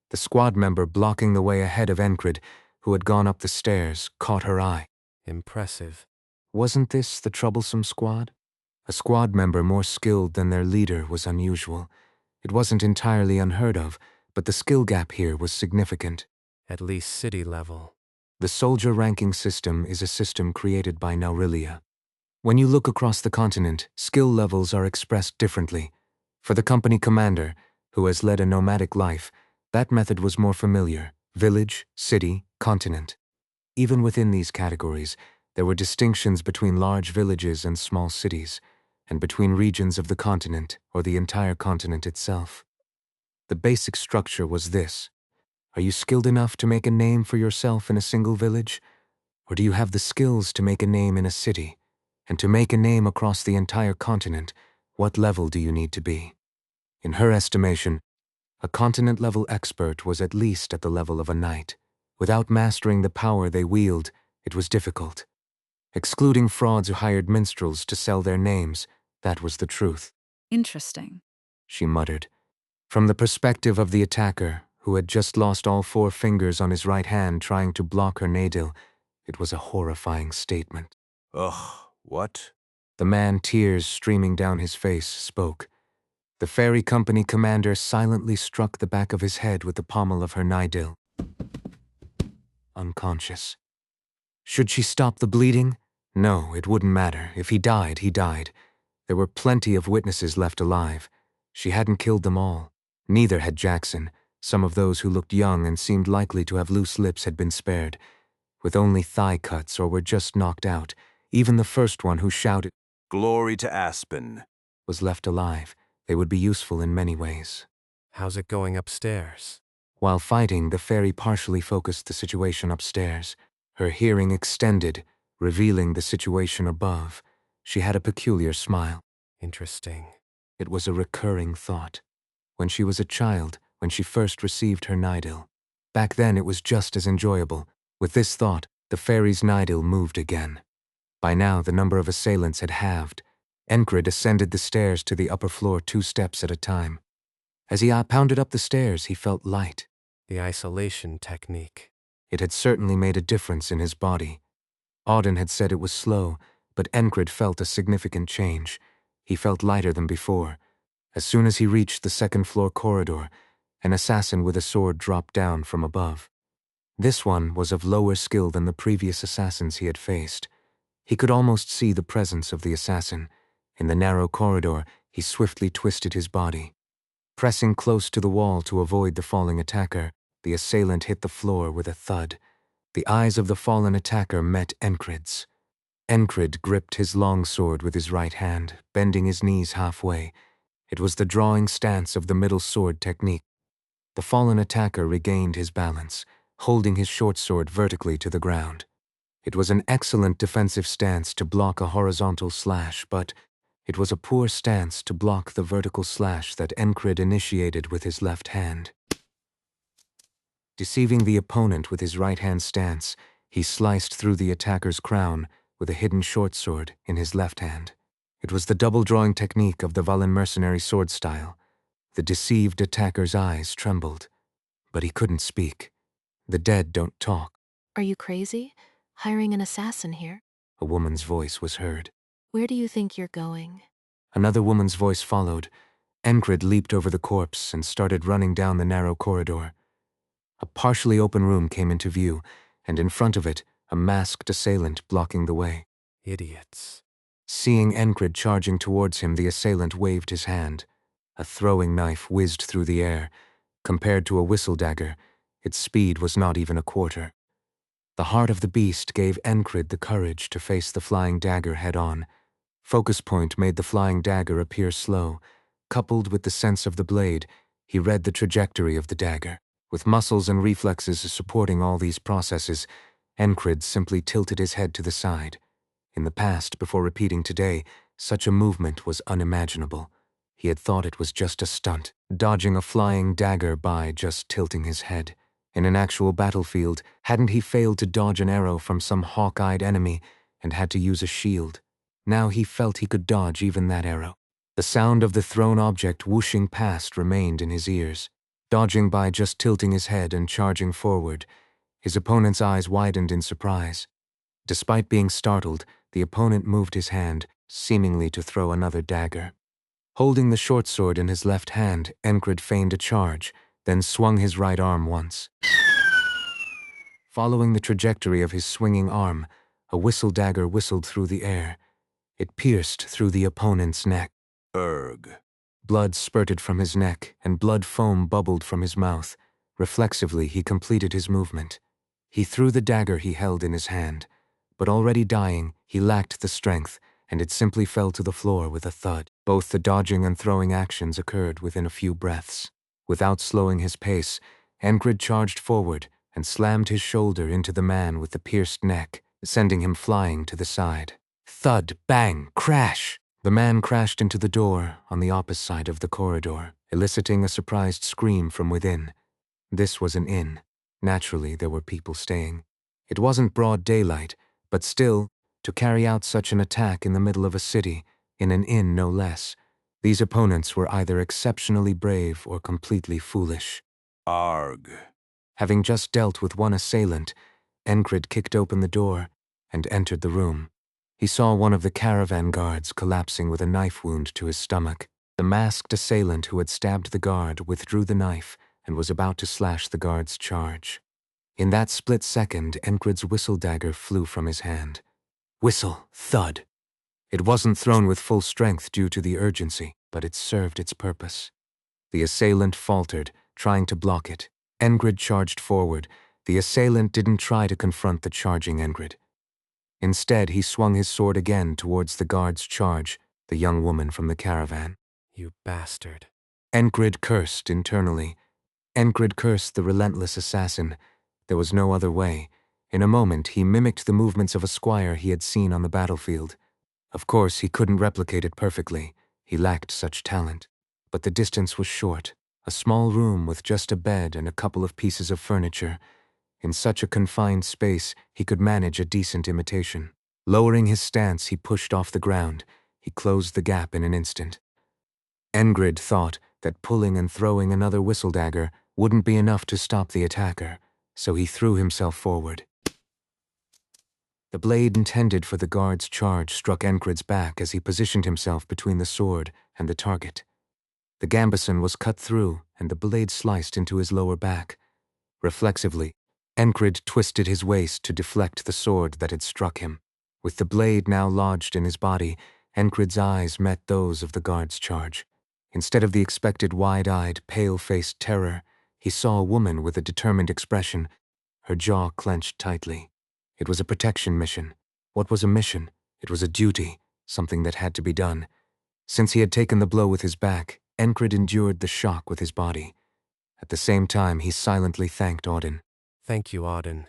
The squad member blocking the way ahead of Enkrid, who had gone up the stairs, caught her eye. Impressive. Wasn't this the troublesome squad? A squad member more skilled than their leader was unusual. It wasn't entirely unheard of, but the skill gap here was significant. At least city level. The soldier ranking system is a system created by Naurilia. When you look across the continent, skill levels are expressed differently. For the company commander, who has led a nomadic life, that method was more familiar: village, city, continent. Even within these categories, there were distinctions between large villages and small cities, and between regions of the continent or the entire continent itself. The basic structure was this: are you skilled enough to make a name for yourself in a single village? Or do you have the skills to make a name in a city? And to make a name across the entire continent, what level do you need to be? In her estimation, a continent-level expert was at least at the level of a knight. Without mastering the power they wield, it was difficult. Excluding frauds who hired minstrels to sell their names, that was the truth. Interesting. She muttered. From the perspective of the attacker, who had just lost all 4 fingers on his right hand trying to block her nadil, it was a horrifying statement. Ugh, what? The man, tears streaming down his face, spoke. The ferry company commander silently struck the back of his head with the pommel of her nadil. Unconscious. Should she stop the bleeding? No, it wouldn't matter. If he died, he died. There were plenty of witnesses left alive. She hadn't killed them all. Neither had Jackson. Some of those who looked young and seemed likely to have loose lips had been spared, with only thigh cuts or were just knocked out. Even the first one who shouted, "Glory to Aspen," was left alive. They would be useful in many ways. How's it going upstairs? While fighting, the fairy partially focused the situation upstairs. Her hearing extended, revealing the situation above. She had a peculiar smile. Interesting. It was a recurring thought. When she was a child, when she first received her nidil. Back then it was just as enjoyable. With this thought, the fairy's nidil moved again. By now the number of assailants had halved. Enkrid ascended the stairs to the upper floor 2 steps at a time. As he pounded up the stairs, he felt light. The isolation technique. It had certainly made a difference in his body. Auden had said it was slow, but Enkrid felt a significant change. He felt lighter than before. As soon as he reached the second-floor corridor, an assassin with a sword dropped down from above. This one was of lower skill than the previous assassins he had faced. He could almost see the presence of the assassin. In the narrow corridor, he swiftly twisted his body. Pressing close to the wall to avoid the falling attacker, the assailant hit the floor with a thud. The eyes of the fallen attacker met Enkrid's. Enkrid gripped his long sword with his right hand, bending his knees halfway. It was the drawing stance of the middle sword technique. The fallen attacker regained his balance, holding his short sword vertically to the ground. It was an excellent defensive stance to block a horizontal slash, but it was a poor stance to block the vertical slash that Enkrid initiated with his left hand. Deceiving the opponent with his right-hand stance, he sliced through the attacker's crown with a hidden short sword in his left hand. It was the double-drawing technique of the Valen mercenary sword style. The deceived attacker's eyes trembled, but he couldn't speak. The dead don't talk. Are you crazy? Hiring an assassin here? A woman's voice was heard. Where do you think you're going? Another woman's voice followed. Enkrid leaped over the corpse and started running down the narrow corridor. A partially open room came into view, and in front of it, a masked assailant blocking the way. Idiots. Seeing Enkrid charging towards him, the assailant waved his hand. A throwing knife whizzed through the air. Compared to a whistle dagger, its speed was not even a quarter. The heart of the beast gave Enkrid the courage to face the flying dagger head-on. Focus point made the flying dagger appear slow. Coupled with the sense of the blade, he read the trajectory of the dagger. With muscles and reflexes supporting all these processes, Enkrid simply tilted his head to the side. In the past, before repeating today, such a movement was unimaginable. He had thought it was just a stunt, dodging a flying dagger by just tilting his head. In an actual battlefield, hadn't he failed to dodge an arrow from some hawk-eyed enemy and had to use a shield? Now he felt he could dodge even that arrow. The sound of the thrown object whooshing past remained in his ears. Dodging by just tilting his head and charging forward, his opponent's eyes widened in surprise. Despite being startled, the opponent moved his hand, seemingly to throw another dagger. Holding the short sword in his left hand, Enkrid feigned a charge, then swung his right arm once. Following the trajectory of his swinging arm, a whistle dagger whistled through the air. It pierced through the opponent's neck. Erg. Blood spurted from his neck, and blood foam bubbled from his mouth. Reflexively, he completed his movement. He threw the dagger he held in his hand. But already dying, he lacked the strength, and it simply fell to the floor with a thud. Both the dodging and throwing actions occurred within a few breaths. Without slowing his pace, Enkrid charged forward and slammed his shoulder into the man with the pierced neck, sending him flying to the side. Thud, bang, crash! The man crashed into the door on the opposite side of the corridor, eliciting a surprised scream from within. This was an inn. Naturally, there were people staying. It wasn't broad daylight, but still, to carry out such an attack in the middle of a city, in an inn no less, these opponents were either exceptionally brave or completely foolish. Arg. Having just dealt with one assailant, Enkrid kicked open the door and entered the room. He saw one of the caravan guards collapsing with a knife wound to his stomach. The masked assailant who had stabbed the guard withdrew the knife and was about to slash the guard's charge. In that split second, Enkrid's whistle dagger flew from his hand. Whistle, thud. It wasn't thrown with full strength due to the urgency, but it served its purpose. The assailant faltered, trying to block it. Enkrid charged forward. The assailant didn't try to confront the charging Enkrid. Instead, he swung his sword again towards the guard's charge, the young woman from the caravan. You bastard. Enkrid cursed internally. Enkrid cursed the relentless assassin. There was no other way. In a moment, he mimicked the movements of a squire he had seen on the battlefield. Of course, he couldn't replicate it perfectly. He lacked such talent. But the distance was short. A small room with just a bed and a couple of pieces of furniture. In such a confined space, he could manage a decent imitation. Lowering his stance, he pushed off the ground. He closed the gap in an instant. Enkrid thought that pulling and throwing another whistle dagger wouldn't be enough to stop the attacker, so he threw himself forward. The blade intended for the guard's charge struck Enkrid's back as he positioned himself between the sword and the target. The gambeson was cut through, and the blade sliced into his lower back. Reflexively, Enkrid twisted his waist to deflect the sword that had struck him. With the blade now lodged in his body, Enkrid's eyes met those of the guard's charge. Instead of the expected wide-eyed, pale-faced terror, he saw a woman with a determined expression, her jaw clenched tightly. It was a protection mission. What was a mission? It was a duty, something that had to be done. Since he had taken the blow with his back, Enkrid endured the shock with his body. At the same time, he silently thanked Auden. Thank you, Auden.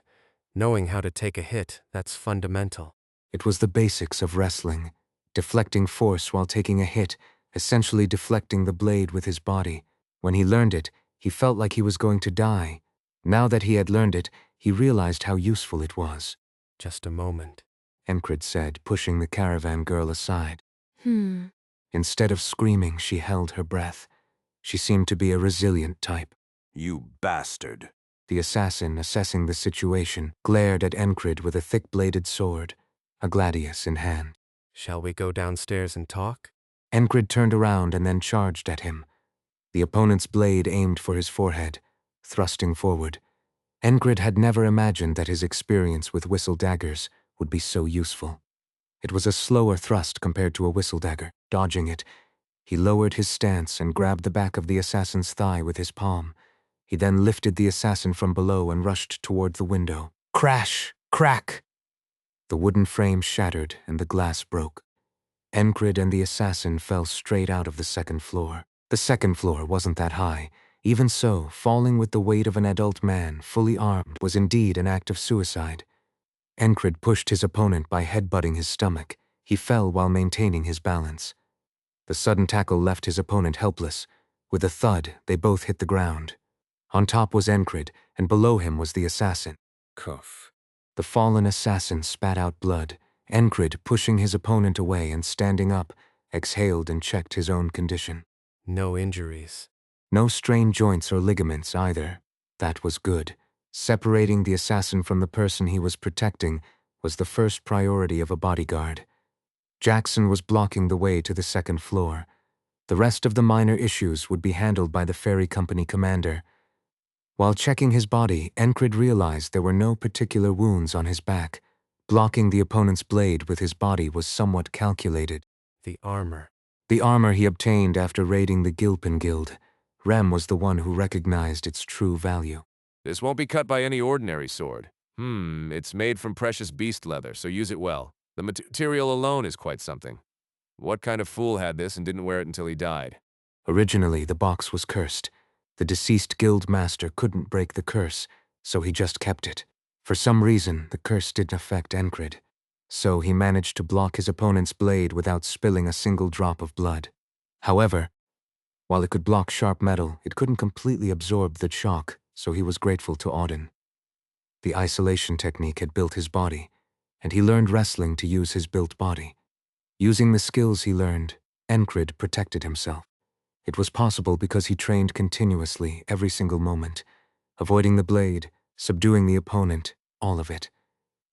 Knowing how to take a hit, that's fundamental. It was the basics of wrestling. Deflecting force while taking a hit, essentially deflecting the blade with his body. When he learned it, he felt like he was going to die. Now that he had learned it, he realized how useful it was. Just a moment, Enkrid said, pushing the caravan girl aside. Instead of screaming, she held her breath. She seemed to be a resilient type. You bastard. The assassin, assessing the situation, glared at Enkrid with a thick-bladed sword, a gladius in hand. Shall we go downstairs and talk? Enkrid turned around and then charged at him. The opponent's blade aimed for his forehead, thrusting forward. Enkrid had never imagined that his experience with whistle daggers would be so useful. It was a slower thrust compared to a whistle dagger. Dodging it, he lowered his stance and grabbed the back of the assassin's thigh with his palm. He then lifted the assassin from below and rushed toward the window. Crash! Crack! The wooden frame shattered and the glass broke. Enkrid and the assassin fell straight out of the second floor. The second floor wasn't that high. Even so, falling with the weight of an adult man, fully armed, was indeed an act of suicide. Enkrid pushed his opponent by headbutting his stomach. He fell while maintaining his balance. The sudden tackle left his opponent helpless. With a thud, they both hit the ground. On top was Enkrid, and below him was the assassin. Cuff. The fallen assassin spat out blood. Enkrid, pushing his opponent away and standing up, exhaled and checked his own condition. No injuries. No strained joints or ligaments either. That was good. Separating the assassin from the person he was protecting was the first priority of a bodyguard. Jackson was blocking the way to the second floor. The rest of the minor issues would be handled by the ferry company commander. While checking his body, Enkrid realized there were no particular wounds on his back. Blocking the opponent's blade with his body was somewhat calculated. The armor. The armor he obtained after raiding the Gilpin Guild. Rem was the one who recognized its true value. This won't be cut by any ordinary sword. It's made from precious beast leather, so use it well. The material alone is quite something. What kind of fool had this and didn't wear it until he died? Originally, the box was cursed. The deceased guild master couldn't break the curse, so he just kept it. For some reason, the curse didn't affect Enkrid. So he managed to block his opponent's blade without spilling a single drop of blood. However, while it could block sharp metal, it couldn't completely absorb the shock, so he was grateful to Auden. The isolation technique had built his body, and he learned wrestling to use his built body. Using the skills he learned, Enkrid protected himself. It was possible because he trained continuously every single moment, avoiding the blade, subduing the opponent, all of it.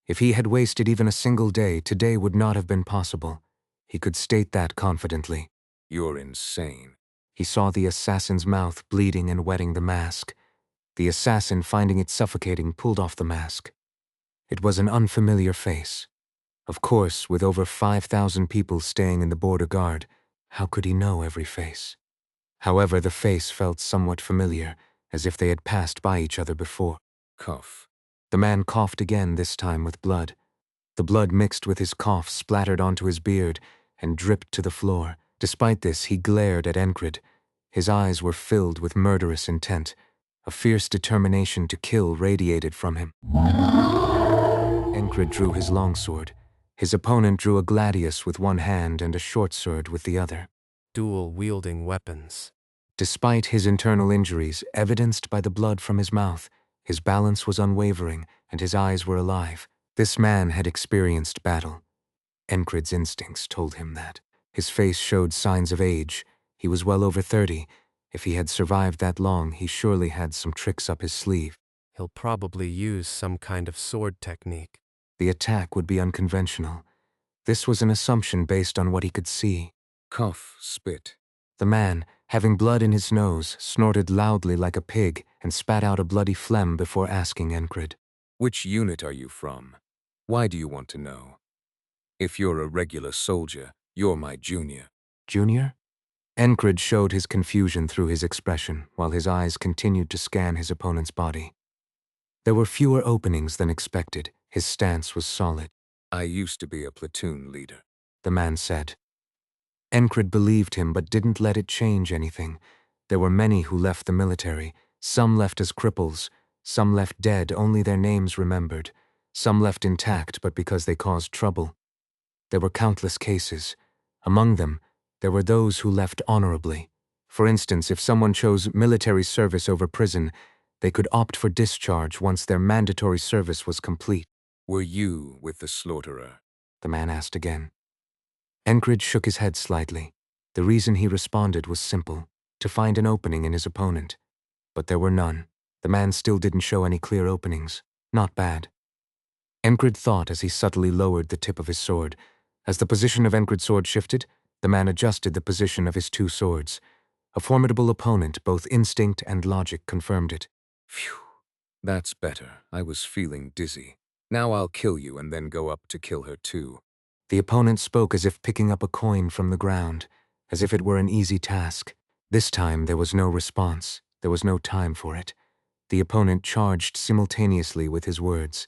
If he had wasted even a single day, today would not have been possible. He could state that confidently. You're insane. He saw the assassin's mouth bleeding and wetting the mask. The assassin, finding it suffocating, pulled off the mask. It was an unfamiliar face. Of course, with over 5,000 people staying in the border guard, how could he know every face? However, the face felt somewhat familiar, as if they had passed by each other before. Cough. The man coughed again, this time with blood. The blood mixed with his cough splattered onto his beard and dripped to the floor. Despite this, he glared at Enkrid. His eyes were filled with murderous intent. A fierce determination to kill radiated from him. Enkrid drew his longsword. His opponent drew a gladius with one hand and a short sword with the other. Dual-wielding weapons. Despite his internal injuries, evidenced by the blood from his mouth, his balance was unwavering and his eyes were alive. This man had experienced battle. Enkrid's instincts told him that. His face showed signs of age. He was well over 30. If he had survived that long, he surely had some tricks up his sleeve. He'll probably use some kind of sword technique. The attack would be unconventional. This was an assumption based on what he could see. Cough, spit. The man, having blood in his nose, snorted loudly like a pig and spat out a bloody phlegm before asking Enkrid. Which unit are you from? Why do you want to know? If you're a regular soldier, you're my junior. Junior? Enkrid showed his confusion through his expression, while his eyes continued to scan his opponent's body. There were fewer openings than expected. His stance was solid. I used to be a platoon leader, the man said. Enkrid believed him but didn't let it change anything. There were many who left the military. Some left as cripples. Some left dead, only their names remembered. Some left intact but because they caused trouble. There were countless cases. Among them, there were those who left honorably. For instance, if someone chose military service over prison, they could opt for discharge once their mandatory service was complete. Were you with the slaughterer? The man asked again. Enkrid shook his head slightly. The reason he responded was simple, to find an opening in his opponent. But there were none. The man still didn't show any clear openings. Not bad. Enkrid thought as he subtly lowered the tip of his sword. As the position of Enkrid's sword shifted, the man adjusted the position of his two swords. A formidable opponent, both instinct and logic confirmed it. Phew. That's better. I was feeling dizzy. Now I'll kill you and then go up to kill her too. The opponent spoke as if picking up a coin from the ground, as if it were an easy task. This time there was no response. There was no time for it. The opponent charged simultaneously with his words.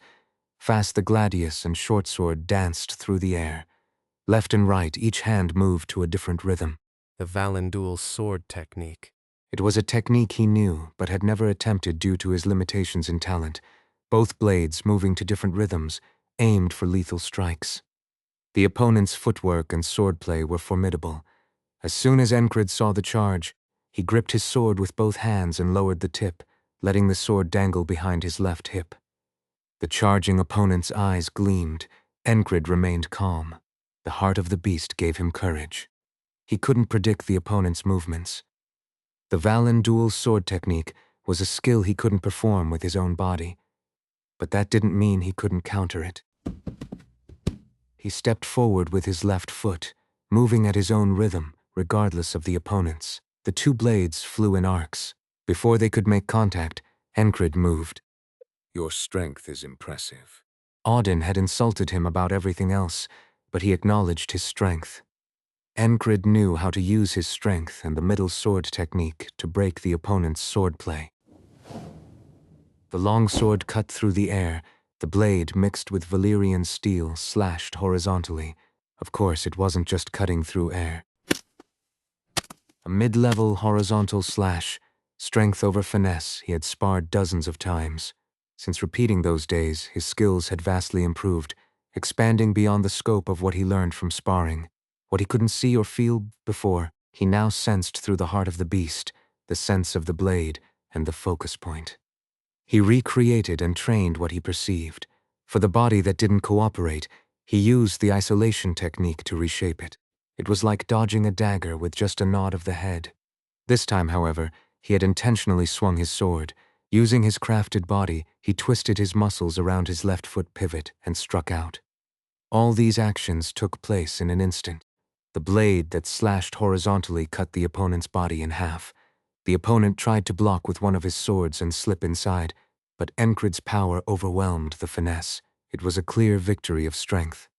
Fast the gladius and short sword danced through the air. Left and right, each hand moved to a different rhythm. The Valandul sword technique. It was a technique he knew, but had never attempted due to his limitations in talent. Both blades, moving to different rhythms, aimed for lethal strikes. The opponent's footwork and swordplay were formidable. As soon as Enkrid saw the charge, he gripped his sword with both hands and lowered the tip, letting the sword dangle behind his left hip. The charging opponent's eyes gleamed. Enkrid remained calm. The heart of the beast gave him courage. He couldn't predict the opponent's movements. The Valandul sword technique was a skill he couldn't perform with his own body, but that didn't mean he couldn't counter it. He stepped forward with his left foot, moving at his own rhythm, regardless of the opponent's. The two blades flew in arcs. Before they could make contact, Enkrid moved. Your strength is impressive. Auden had insulted him about everything else, but he acknowledged his strength. Enkrid knew how to use his strength and the middle sword technique to break the opponent's swordplay. The long sword cut through the air. The blade, mixed with Valyrian steel, slashed horizontally. Of course, it wasn't just cutting through air. A mid-level horizontal slash, strength over finesse he had sparred dozens of times. Since repeating those days, his skills had vastly improved, expanding beyond the scope of what he learned from sparring. What he couldn't see or feel before, he now sensed through the heart of the beast, the sense of the blade and the focus point. He recreated and trained what he perceived. For the body that didn't cooperate, he used the isolation technique to reshape it. It was like dodging a dagger with just a nod of the head. This time, however, he had intentionally swung his sword. Using his crafted body, he twisted his muscles around his left foot pivot and struck out. All these actions took place in an instant. The blade that slashed horizontally cut the opponent's body in half. The opponent tried to block with one of his swords and slip inside, but Enkrid's power overwhelmed the finesse. It was a clear victory of strength.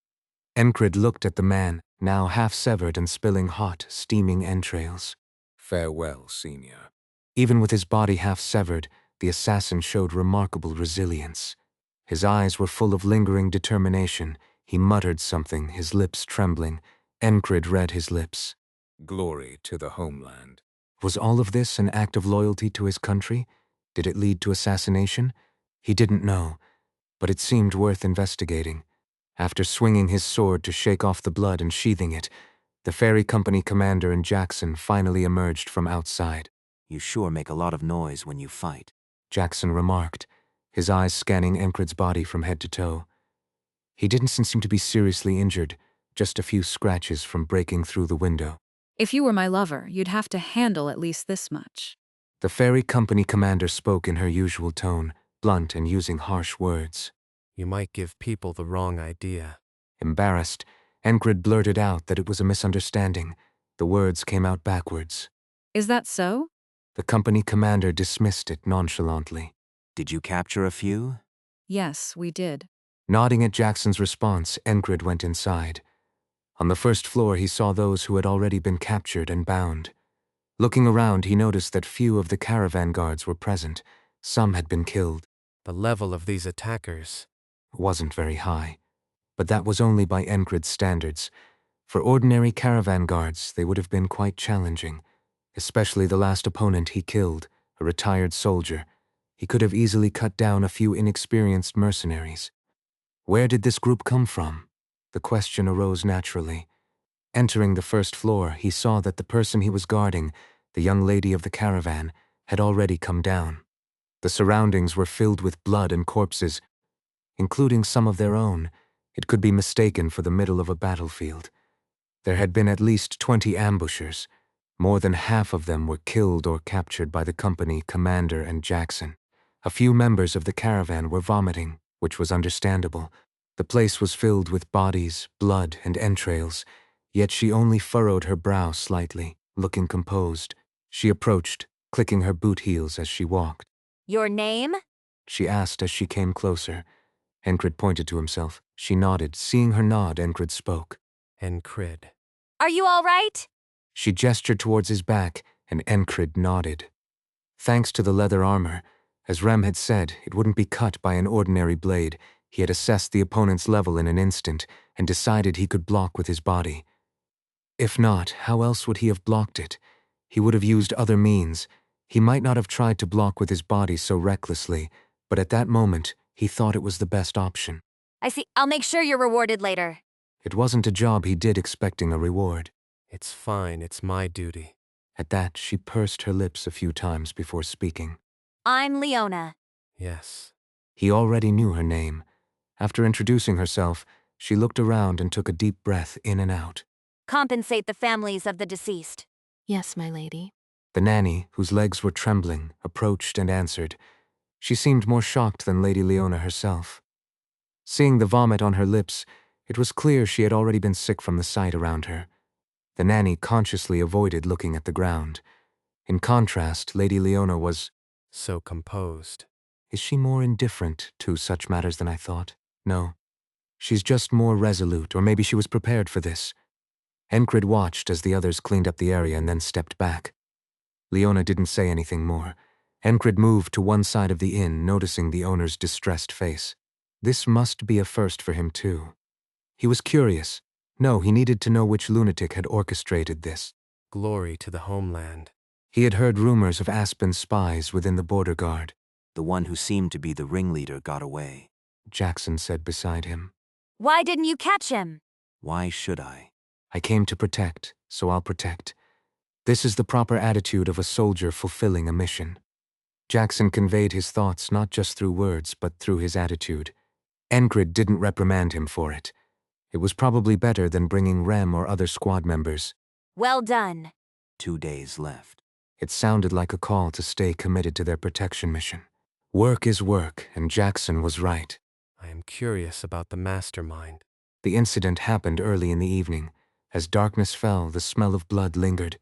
Enkrid looked at the man, now half-severed and spilling hot, steaming entrails. Farewell, senior. Even with his body half-severed, the assassin showed remarkable resilience. His eyes were full of lingering determination. He muttered something, his lips trembling. Enkrid read his lips. Glory to the homeland. Was all of this an act of loyalty to his country? Did it lead to assassination? He didn't know, but it seemed worth investigating. After swinging his sword to shake off the blood and sheathing it, the ferry company commander and Jackson finally emerged from outside. You sure make a lot of noise when you fight, Jackson remarked, his eyes scanning Enkrid's body from head to toe. He didn't seem to be seriously injured, just a few scratches from breaking through the window. If you were my lover, you'd have to handle at least this much. The ferry company commander spoke in her usual tone, blunt and using harsh words. You might give people the wrong idea. Embarrassed, Enkrid blurted out that it was a misunderstanding. The words came out backwards. Is that so? The company commander dismissed it nonchalantly. Did you capture a few? Yes, we did. Nodding at Jackson's response, Enkrid went inside. On the first floor, he saw those who had already been captured and bound. Looking around, he noticed that few of the caravan guards were present. Some had been killed. The level of these attackers wasn't very high, but that was only by Enkrid's standards. For ordinary caravan guards, they would have been quite challenging, especially the last opponent he killed, a retired soldier. He could have easily cut down a few inexperienced mercenaries. Where did this group come from? The question arose naturally. Entering the first floor, he saw that the person he was guarding, the young lady of the caravan, had already come down. The surroundings were filled with blood and corpses, including some of their own. It could be mistaken for the middle of a battlefield. There had been at least 20 ambushers. More than half of them were killed or captured by the company commander and Jackson. A few members of the caravan were vomiting, which was understandable. The place was filled with bodies, blood, and entrails, yet she only furrowed her brow slightly, looking composed. She approached, clicking her boot heels as she walked. Your name? She asked as she came closer. Enkrid pointed to himself. She nodded. Seeing her nod, Enkrid spoke. Enkrid. Are you all right? She gestured towards his back, and Enkrid nodded. Thanks to the leather armor, as Rem had said, it wouldn't be cut by an ordinary blade. He had assessed the opponent's level in an instant and decided he could block with his body. If not, how else would he have blocked it? He would have used other means. He might not have tried to block with his body so recklessly, but at that moment, he thought it was the best option. I see. I'll make sure you're rewarded later. It wasn't a job he did expecting a reward. It's fine, it's my duty. At that, she pursed her lips a few times before speaking. I'm Leona. Yes. He already knew her name. After introducing herself, she looked around and took a deep breath in and out. Compensate the families of the deceased. Yes, my lady. The nanny, whose legs were trembling, approached and answered. She seemed more shocked than Lady Leona herself. Seeing the vomit on her lips, it was clear she had already been sick from the sight around her. The nanny consciously avoided looking at the ground. In contrast, Lady Leona was so composed. Is she more indifferent to such matters than I thought? No. She's just more resolute, or maybe she was prepared for this. Enkrid watched as the others cleaned up the area and then stepped back. Leona didn't say anything more. Enkrid moved to one side of the inn, noticing the owner's distressed face. This must be a first for him, too. He was curious. No, he needed to know which lunatic had orchestrated this. Glory to the homeland. He had heard rumors of Aspen's spies within the border guard. The one who seemed to be the ringleader got away. Jackson said beside him. Why didn't you catch him? Why should I? I came to protect, so I'll protect. This is the proper attitude of a soldier fulfilling a mission. Jackson conveyed his thoughts not just through words, but through his attitude. Enkrid didn't reprimand him for it. It was probably better than bringing Rem or other squad members. Well done. 2 days left. It sounded like a call to stay committed to their protection mission. Work is work, and Jackson was right. I am curious about the mastermind. The incident happened early in the evening. As darkness fell, the smell of blood lingered.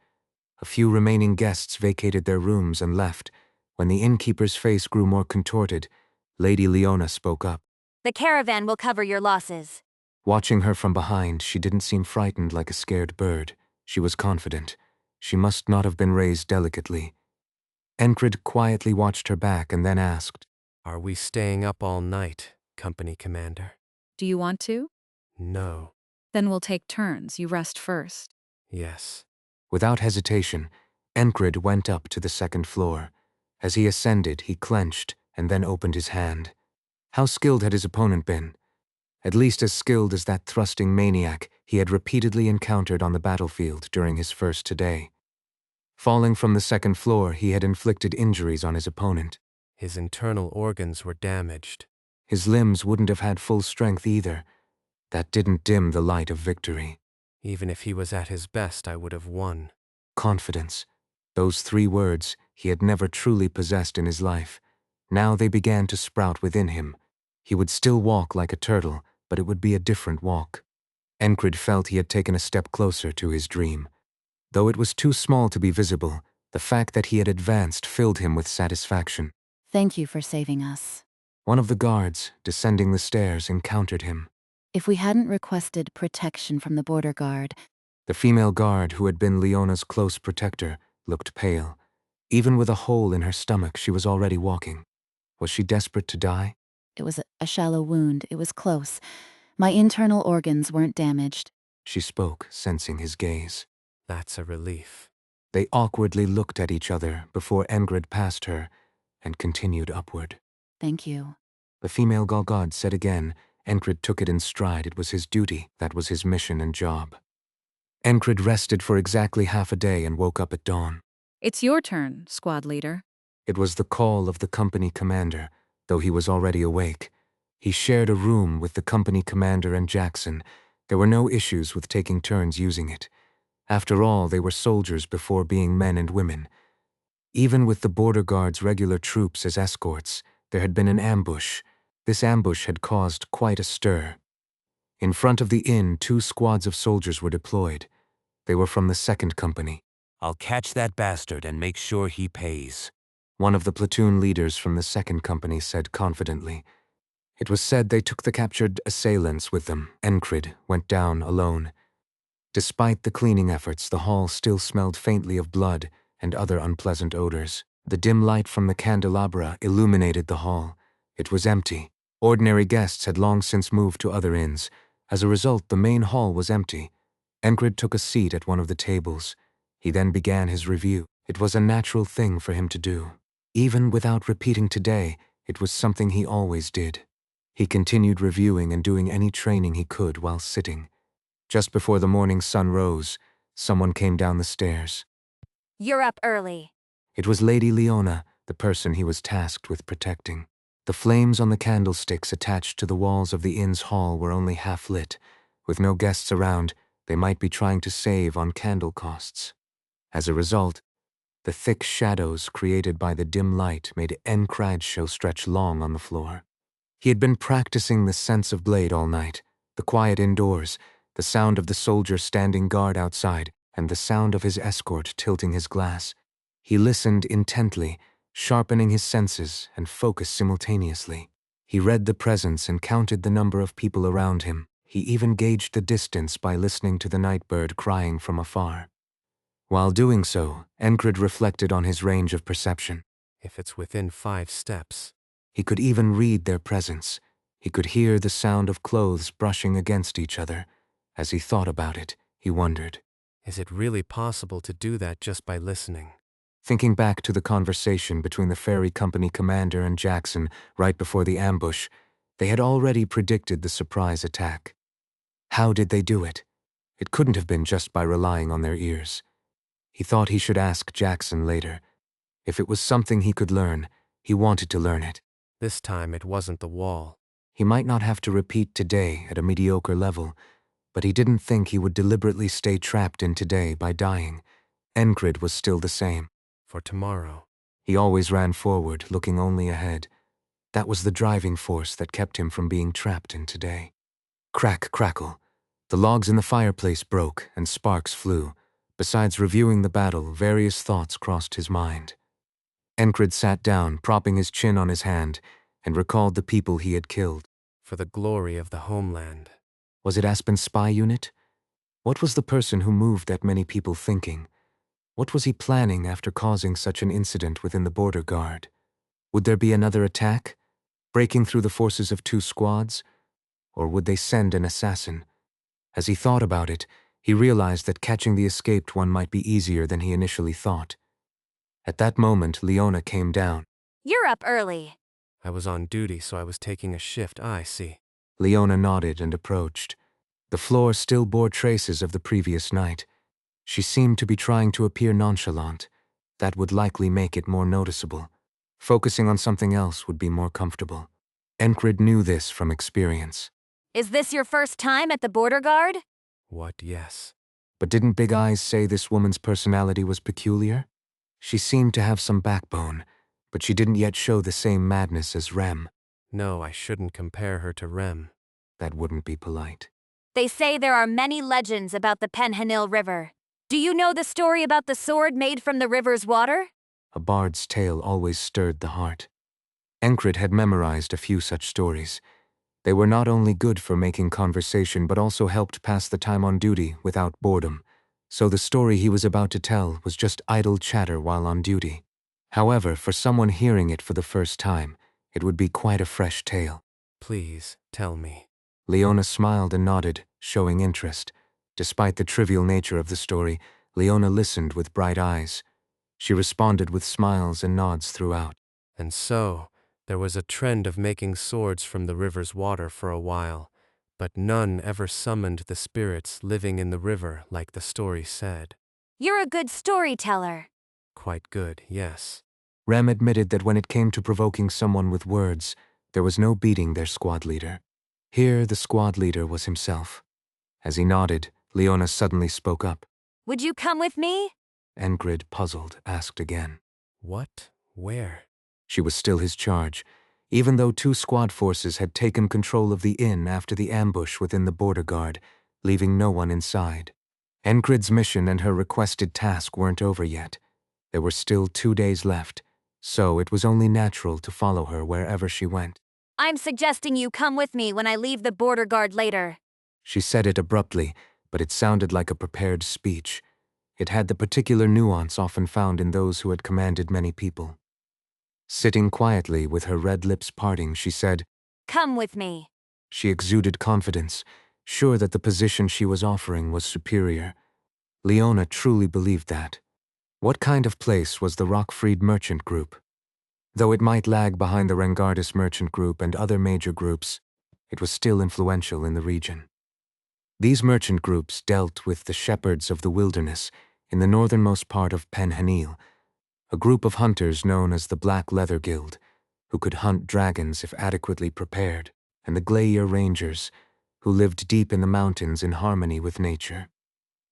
A few remaining guests vacated their rooms and left. When the innkeeper's face grew more contorted, Lady Leona spoke up. The caravan will cover your losses. Watching her from behind, she didn't seem frightened like a scared bird. She was confident. She must not have been raised delicately. Enkrid quietly watched her back and then asked, Are we staying up all night, Company Commander? Do you want to? No. Then we'll take turns. You rest first. Yes. Without hesitation, Enkrid went up to the second floor. As he ascended, he clenched and then opened his hand. How skilled had his opponent been? At least as skilled as that thrusting maniac he had repeatedly encountered on the battlefield during his first today. Falling from the second floor, he had inflicted injuries on his opponent. His internal organs were damaged. His limbs wouldn't have had full strength either. That didn't dim the light of victory. Even if he was at his best, I would have won. Confidence. Those 3 words he had never truly possessed in his life. Now they began to sprout within him. He would still walk like a turtle, but it would be a different walk. Enkrid felt he had taken a step closer to his dream. Though it was too small to be visible, the fact that he had advanced filled him with satisfaction. Thank you for saving us. One of the guards, descending the stairs, encountered him. If we hadn't requested protection from the border guard... The female guard, who had been Leona's close protector, looked pale. Even with a hole in her stomach, she was already walking. Was she desperate to die? It was a shallow wound. It was close. My internal organs weren't damaged. She spoke, sensing his gaze. That's a relief. They awkwardly looked at each other before Enkrid passed her and continued upward. Thank you. The female Golgod said again. Enkrid took it in stride. It was his duty. That was his mission and job. Enkrid rested for exactly half a day and woke up at dawn. It's your turn, squad leader. It was the call of the company commander, though he was already awake. He shared a room with the company commander and Jackson. There were no issues with taking turns using it. After all, they were soldiers before being men and women. Even with the border guard's regular troops as escorts, There had been an ambush. This ambush had caused quite a stir. In front of the inn, 2 squads of soldiers were deployed. They were from the 2nd Company. I'll catch that bastard and make sure he pays. One of the platoon leaders from the 2nd Company said confidently. It was said they took the captured assailants with them. Enkrid went down alone. Despite the cleaning efforts, the hall still smelled faintly of blood and other unpleasant odors. The dim light from the candelabra illuminated the hall. It was empty. Ordinary guests had long since moved to other inns. As a result, the main hall was empty. Enkrid took a seat at one of the tables. He then began his review. It was a natural thing for him to do. Even without repeating today, it was something he always did. He continued reviewing and doing any training he could while sitting. Just before the morning sun rose, someone came down the stairs. You're up early. It was Lady Leona, the person he was tasked with protecting. The flames on the candlesticks attached to the walls of the inn's hall were only half lit. With no guests around, they might be trying to save on candle costs. As a result, the thick shadows created by the dim light made Enkrid's show stretch long on the floor. He had been practicing the sense of blade all night, the quiet indoors, the sound of the soldier standing guard outside, and the sound of his escort tilting his glass. He listened intently, sharpening his senses and focus simultaneously. He read the presence and counted the number of people around him. He even gauged the distance by listening to the nightbird crying from afar. While doing so, Enkrid reflected on his range of perception. If it's within 5 steps. He could even read their presence. He could hear the sound of clothes brushing against each other. As he thought about it, he wondered. Is it really possible to do that just by listening? Thinking back to the conversation between the ferry company commander and Jackson right before the ambush, they had already predicted the surprise attack. How did they do it? It couldn't have been just by relying on their ears. He thought he should ask Jackson later. If it was something he could learn, he wanted to learn it. This time it wasn't the wall. He might not have to repeat today at a mediocre level, but he didn't think he would deliberately stay trapped in today by dying. Enkrid was still the same. For tomorrow. He always ran forward, looking only ahead. That was the driving force that kept him from being trapped in today. Crack, crackle. The logs in the fireplace broke and sparks flew. Besides reviewing the battle, various thoughts crossed his mind. Enkrid sat down, propping his chin on his hand, and recalled the people he had killed. For the glory of the homeland. Was it Aspen's spy unit? What was the person who moved that many people thinking? What was he planning after causing such an incident within the border guard? Would there be another attack? Breaking through the forces of 2 squads? Or would they send an assassin? As he thought about it, he realized that catching the escaped one might be easier than he initially thought. At that moment, Leona came down. You're up early. I was on duty, so I was taking a shift. I see. Leona nodded and approached. The floor still bore traces of the previous night. She seemed to be trying to appear nonchalant. That would likely make it more noticeable. Focusing on something else would be more comfortable. Enkrid knew this from experience. Is this your first time at the border guard? What, yes. But didn't Big Eyes say this woman's personality was peculiar? She seemed to have some backbone, but she didn't yet show the same madness as Rem. No, I shouldn't compare her to Rem. That wouldn't be polite. They say there are many legends about the Penhanil River. Do you know the story about the sword made from the river's water? A bard's tale always stirred the heart. Enkrid had memorized a few such stories. They were not only good for making conversation but also helped pass the time on duty without boredom. So the story he was about to tell was just idle chatter while on duty. However, for someone hearing it for the first time, it would be quite a fresh tale. Please, tell me. Leona smiled and nodded, showing interest. Despite the trivial nature of the story, Leona listened with bright eyes. She responded with smiles and nods throughout. And so, there was a trend of making swords from the river's water for a while, but none ever summoned the spirits living in the river like the story said. You're a good storyteller. Quite good, yes. Rem admitted that when it came to provoking someone with words, there was no beating their squad leader. Here, the squad leader was himself. As he nodded, Leona suddenly spoke up. Would you come with me? Enkrid, puzzled, asked again. What? Where? She was still his charge. Even though 2 squad forces had taken control of the inn after the ambush within the border guard, leaving no one inside. Enkrid's mission and her requested task weren't over yet. There were still 2 days left, so it was only natural to follow her wherever she went. I'm suggesting you come with me when I leave the border guard later. She said it abruptly, but it sounded like a prepared speech. It had the particular nuance often found in those who had commanded many people. Sitting quietly with her red lips parting, she said, Come with me. She exuded confidence, sure that the position she was offering was superior. Leona truly believed that. What kind of place was the Rockfried Merchant Group? Though it might lag behind the Rengardis Merchant Group and other major groups, it was still influential in the region. These merchant groups dealt with the shepherds of the wilderness in the northernmost part of Penhanil, a group of hunters known as the Black Leather Guild, who could hunt dragons if adequately prepared, and the Glacier Rangers, who lived deep in the mountains in harmony with nature.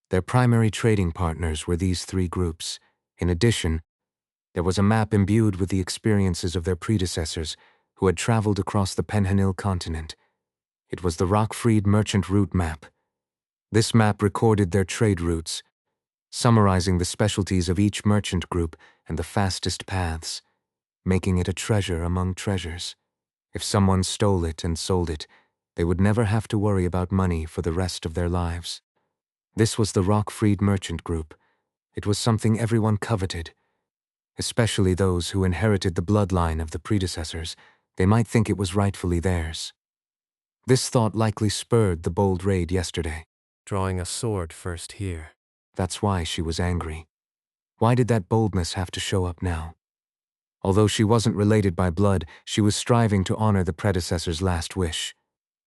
Their primary trading partners were these 3 groups. In addition, there was a map imbued with the experiences of their predecessors who had traveled across the Penhanil continent. It was the Rockfried Merchant Route Map. This map recorded their trade routes, summarizing the specialties of each merchant group and the fastest paths, making it a treasure among treasures. If someone stole it and sold it, they would never have to worry about money for the rest of their lives. This was the Rockfried Merchant Group. It was something everyone coveted, especially those who inherited the bloodline of the predecessors. They might think it was rightfully theirs. This thought likely spurred the bold raid yesterday. Drawing a sword first here. That's why she was angry. Why did that boldness have to show up now? Although she wasn't related by blood, she was striving to honor the predecessor's last wish.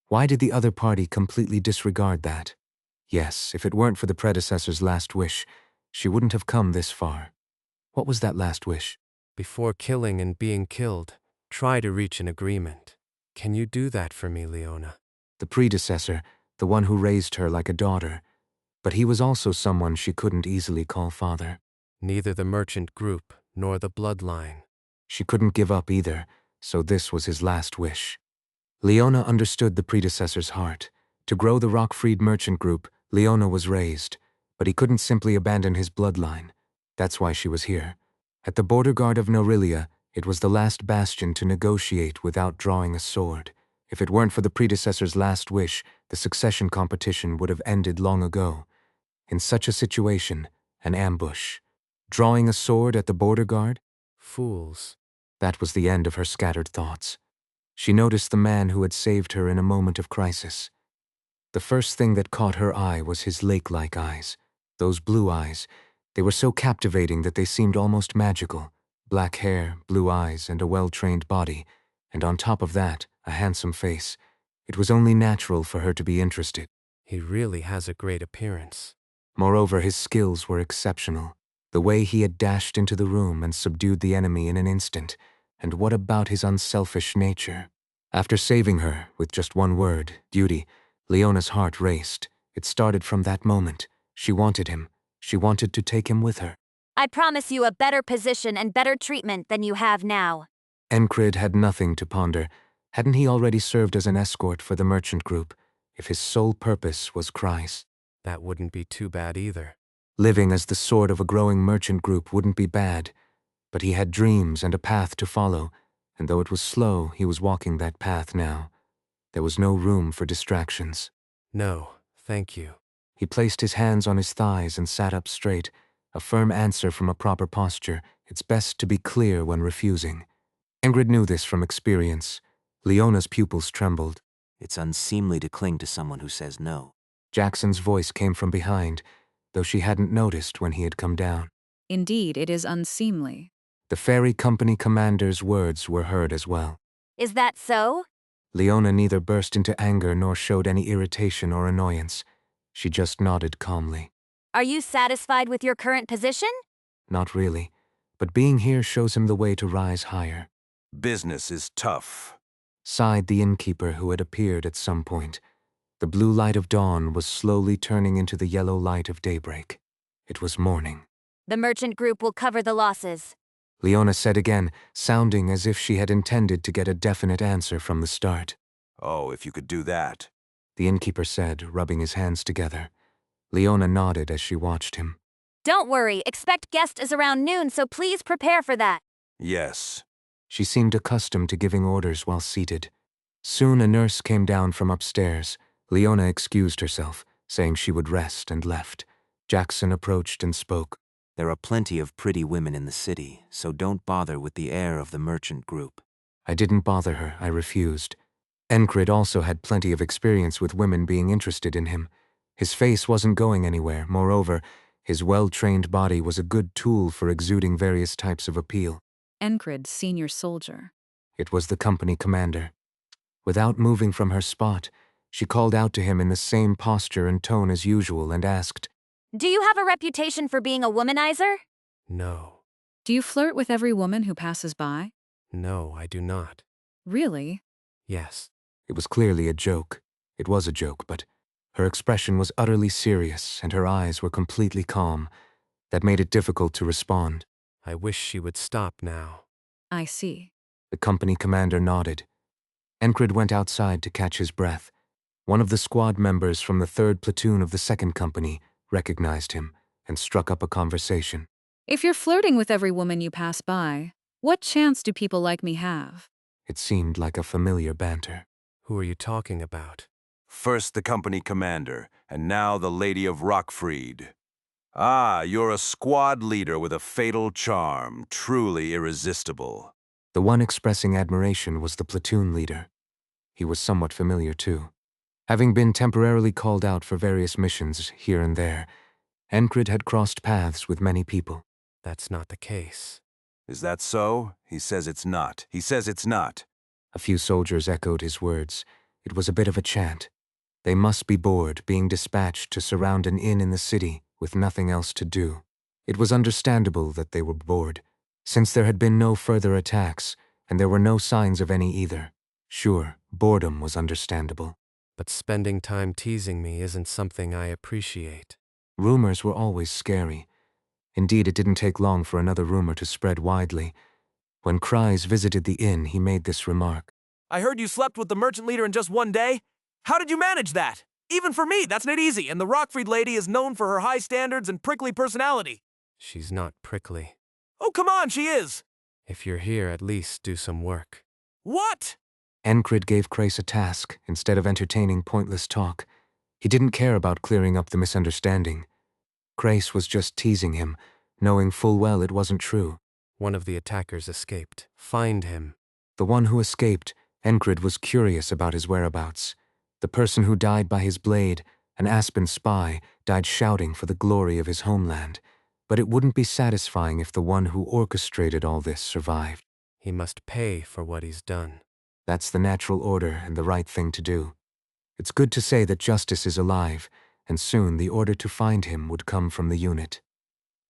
Why did the other party completely disregard that? Yes, if it weren't for the predecessor's last wish, she wouldn't have come this far. What was that last wish? Before killing and being killed, try to reach an agreement. Can you do that for me, Leona? The predecessor, the one who raised her like a daughter, but he was also someone she couldn't easily call father. Neither the merchant group nor the bloodline. She couldn't give up either, so this was his last wish. Leona understood the predecessor's heart. To grow the Rockfried Merchant Group, Leona was raised, but he couldn't simply abandon his bloodline. That's why she was here. At the border guard of Norillia, it was the last bastion to negotiate without drawing a sword. If it weren't for the predecessor's last wish, the succession competition would have ended long ago. In such a situation, an ambush. Drawing a sword at the border guard? Fools. That was the end of her scattered thoughts. She noticed the man who had saved her in a moment of crisis. The first thing that caught her eye was his lake-like eyes. Those blue eyes, they were so captivating that they seemed almost magical. Black hair, blue eyes, and a well-trained body, and on top of that, a handsome face. It was only natural for her to be interested. He really has a great appearance. Moreover, his skills were exceptional. The way he had dashed into the room and subdued the enemy in an instant. And what about his unselfish nature? After saving her, with just one word, duty, Leona's heart raced. It started from that moment. She wanted him. She wanted to take him with her. I promise you a better position and better treatment than you have now. Enkrid had nothing to ponder. Hadn't he already served as an escort for the merchant group? If his sole purpose was Christ. That wouldn't be too bad either. Living as the sword of a growing merchant group wouldn't be bad. But he had dreams and a path to follow, and though it was slow, he was walking that path now. There was no room for distractions. No, thank you. He placed his hands on his thighs and sat up straight, a firm answer from a proper posture. It's best to be clear when refusing. Enkrid knew this from experience. Leona's pupils trembled. It's unseemly to cling to someone who says no. Jackson's voice came from behind, though she hadn't noticed when he had come down. Indeed, it is unseemly. The ferry company commander's words were heard as well. Is that so? Leona neither burst into anger nor showed any irritation or annoyance. She just nodded calmly. Are you satisfied with your current position? Not really, but being here shows him the way to rise higher. Business is tough, sighed the innkeeper who had appeared at some point. The blue light of dawn was slowly turning into the yellow light of daybreak. It was morning. The merchant group will cover the losses. Leona said again, sounding as if she had intended to get a definite answer from the start. Oh, if you could do that. The innkeeper said, rubbing his hands together. Leona nodded as she watched him. Don't worry, expect guests around noon, so please prepare for that. Yes. She seemed accustomed to giving orders while seated. Soon a nurse came down from upstairs. Leona excused herself, saying she would rest, and left. Jackson approached and spoke. There are plenty of pretty women in the city, so don't bother with the heir of the merchant group. I didn't bother her, I refused. Enkrid also had plenty of experience with women being interested in him. His face wasn't going anywhere. Moreover, his well-trained body was a good tool for exuding various types of appeal. Enkrid, senior soldier. It was the company commander. Without moving from her spot, she called out to him in the same posture and tone as usual and asked, Do you have a reputation for being a womanizer? No. Do you flirt with every woman who passes by? No, I do not. Really? Yes. It was clearly a joke. It was a joke, but her expression was utterly serious and her eyes were completely calm. That made it difficult to respond. I wish she would stop now. I see. The company commander nodded. Enkrid went outside to catch his breath. One of the squad members from the 3rd platoon of the 2nd company recognized him and struck up a conversation. If you're flirting with every woman you pass by, what chance do people like me have? It seemed like a familiar banter. Who are you talking about? First the company commander, and now the Lady of Rockfried. Ah, you're a squad leader with a fatal charm, truly irresistible. The one expressing admiration was the platoon leader. He was somewhat familiar too. Having been temporarily called out for various missions here and there, Enkrid had crossed paths with many people. That's not the case. Is that so? He says it's not. He says it's not. A few soldiers echoed his words. It was a bit of a chant. They must be bored, being dispatched to surround an inn in the city with nothing else to do. It was understandable that they were bored, since there had been no further attacks, and there were no signs of any either. Sure, boredom was understandable. But spending time teasing me isn't something I appreciate. Rumors were always scary. Indeed, it didn't take long for another rumor to spread widely. When Kreis visited the inn, he made this remark. I heard you slept with the merchant leader in just one day. How did you manage that? Even for me, that's not easy, and the Rockfried lady is known for her high standards and prickly personality. She's not prickly. Oh, come on, she is. If you're here, at least do some work. What? Enkrid gave Kreis a task instead of entertaining pointless talk. He didn't care about clearing up the misunderstanding. Kreis was just teasing him, knowing full well it wasn't true. One of the attackers escaped. Find him. The one who escaped, Enkrid was curious about his whereabouts. The person who died by his blade, an Aspen spy, died shouting for the glory of his homeland. But it wouldn't be satisfying if the one who orchestrated all this survived. He must pay for what he's done. That's the natural order and the right thing to do. It's good to say that justice is alive, and soon the order to find him would come from the unit.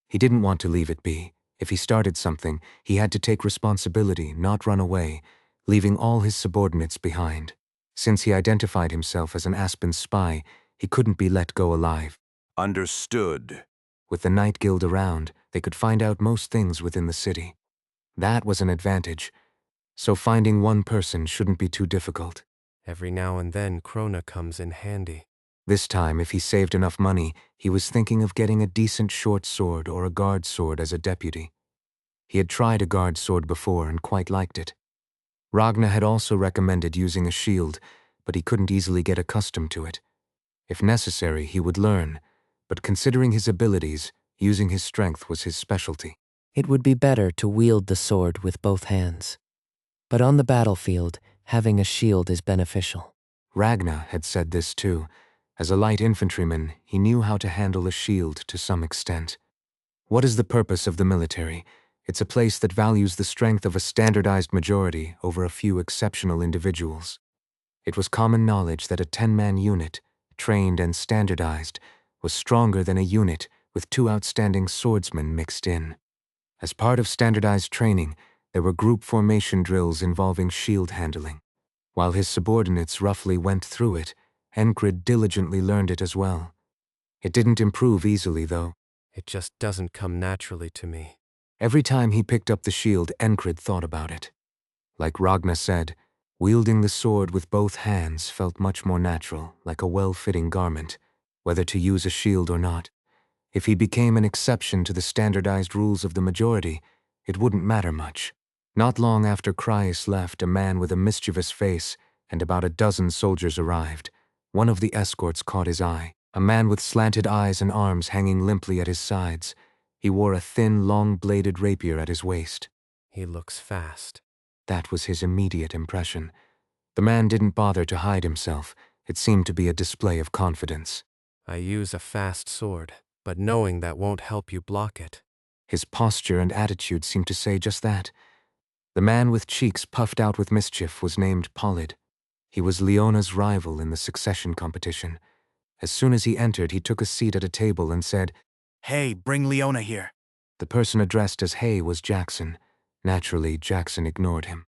He didn't want to leave it be. If he started something, he had to take responsibility, not run away, leaving all his subordinates behind. Since he identified himself as an Aspen spy, he couldn't be let go alive. Understood. With the Night Guild around, they could find out most things within the city. That was an advantage. So finding one person shouldn't be too difficult. Every now and then, Krona comes in handy. This time, if he saved enough money, he was thinking of getting a decent short sword or a guard sword as a deputy. He had tried a guard sword before and quite liked it. Ragna had also recommended using a shield, but he couldn't easily get accustomed to it. If necessary, he would learn, but considering his abilities, using his strength was his specialty. It would be better to wield the sword with both hands. But on the battlefield, having a shield is beneficial. Ragna had said this too. As a light infantryman, he knew how to handle a shield to some extent. What is the purpose of the military? It's a place that values the strength of a standardized majority over a few exceptional individuals. It was common knowledge that a 10-man unit, trained and standardized, was stronger than a unit with 2 outstanding swordsmen mixed in. As part of standardized training, there were group formation drills involving shield handling. While his subordinates roughly went through it, Enkrid diligently learned it as well. It didn't improve easily, though. It just doesn't come naturally to me. Every time he picked up the shield, Enkrid thought about it. Like Ragna said, wielding the sword with both hands felt much more natural, like a well-fitting garment, whether to use a shield or not. If he became an exception to the standardized rules of the majority, it wouldn't matter much. Not long after Cryas left, a man with a mischievous face and about a dozen soldiers arrived. One of the escorts caught his eye, a man with slanted eyes and arms hanging limply at his sides. He wore a thin, long-bladed rapier at his waist. He looks fast. That was his immediate impression. The man didn't bother to hide himself. It seemed to be a display of confidence. I use a fast sword, but knowing that won't help you block it. His posture and attitude seemed to say just that. The man with cheeks puffed out with mischief was named Polyd. He was Leona's rival in the succession competition. As soon as he entered, he took a seat at a table and said, "Hey, bring Leona here." The person addressed as Hey was Jackson. Naturally, Jackson ignored him.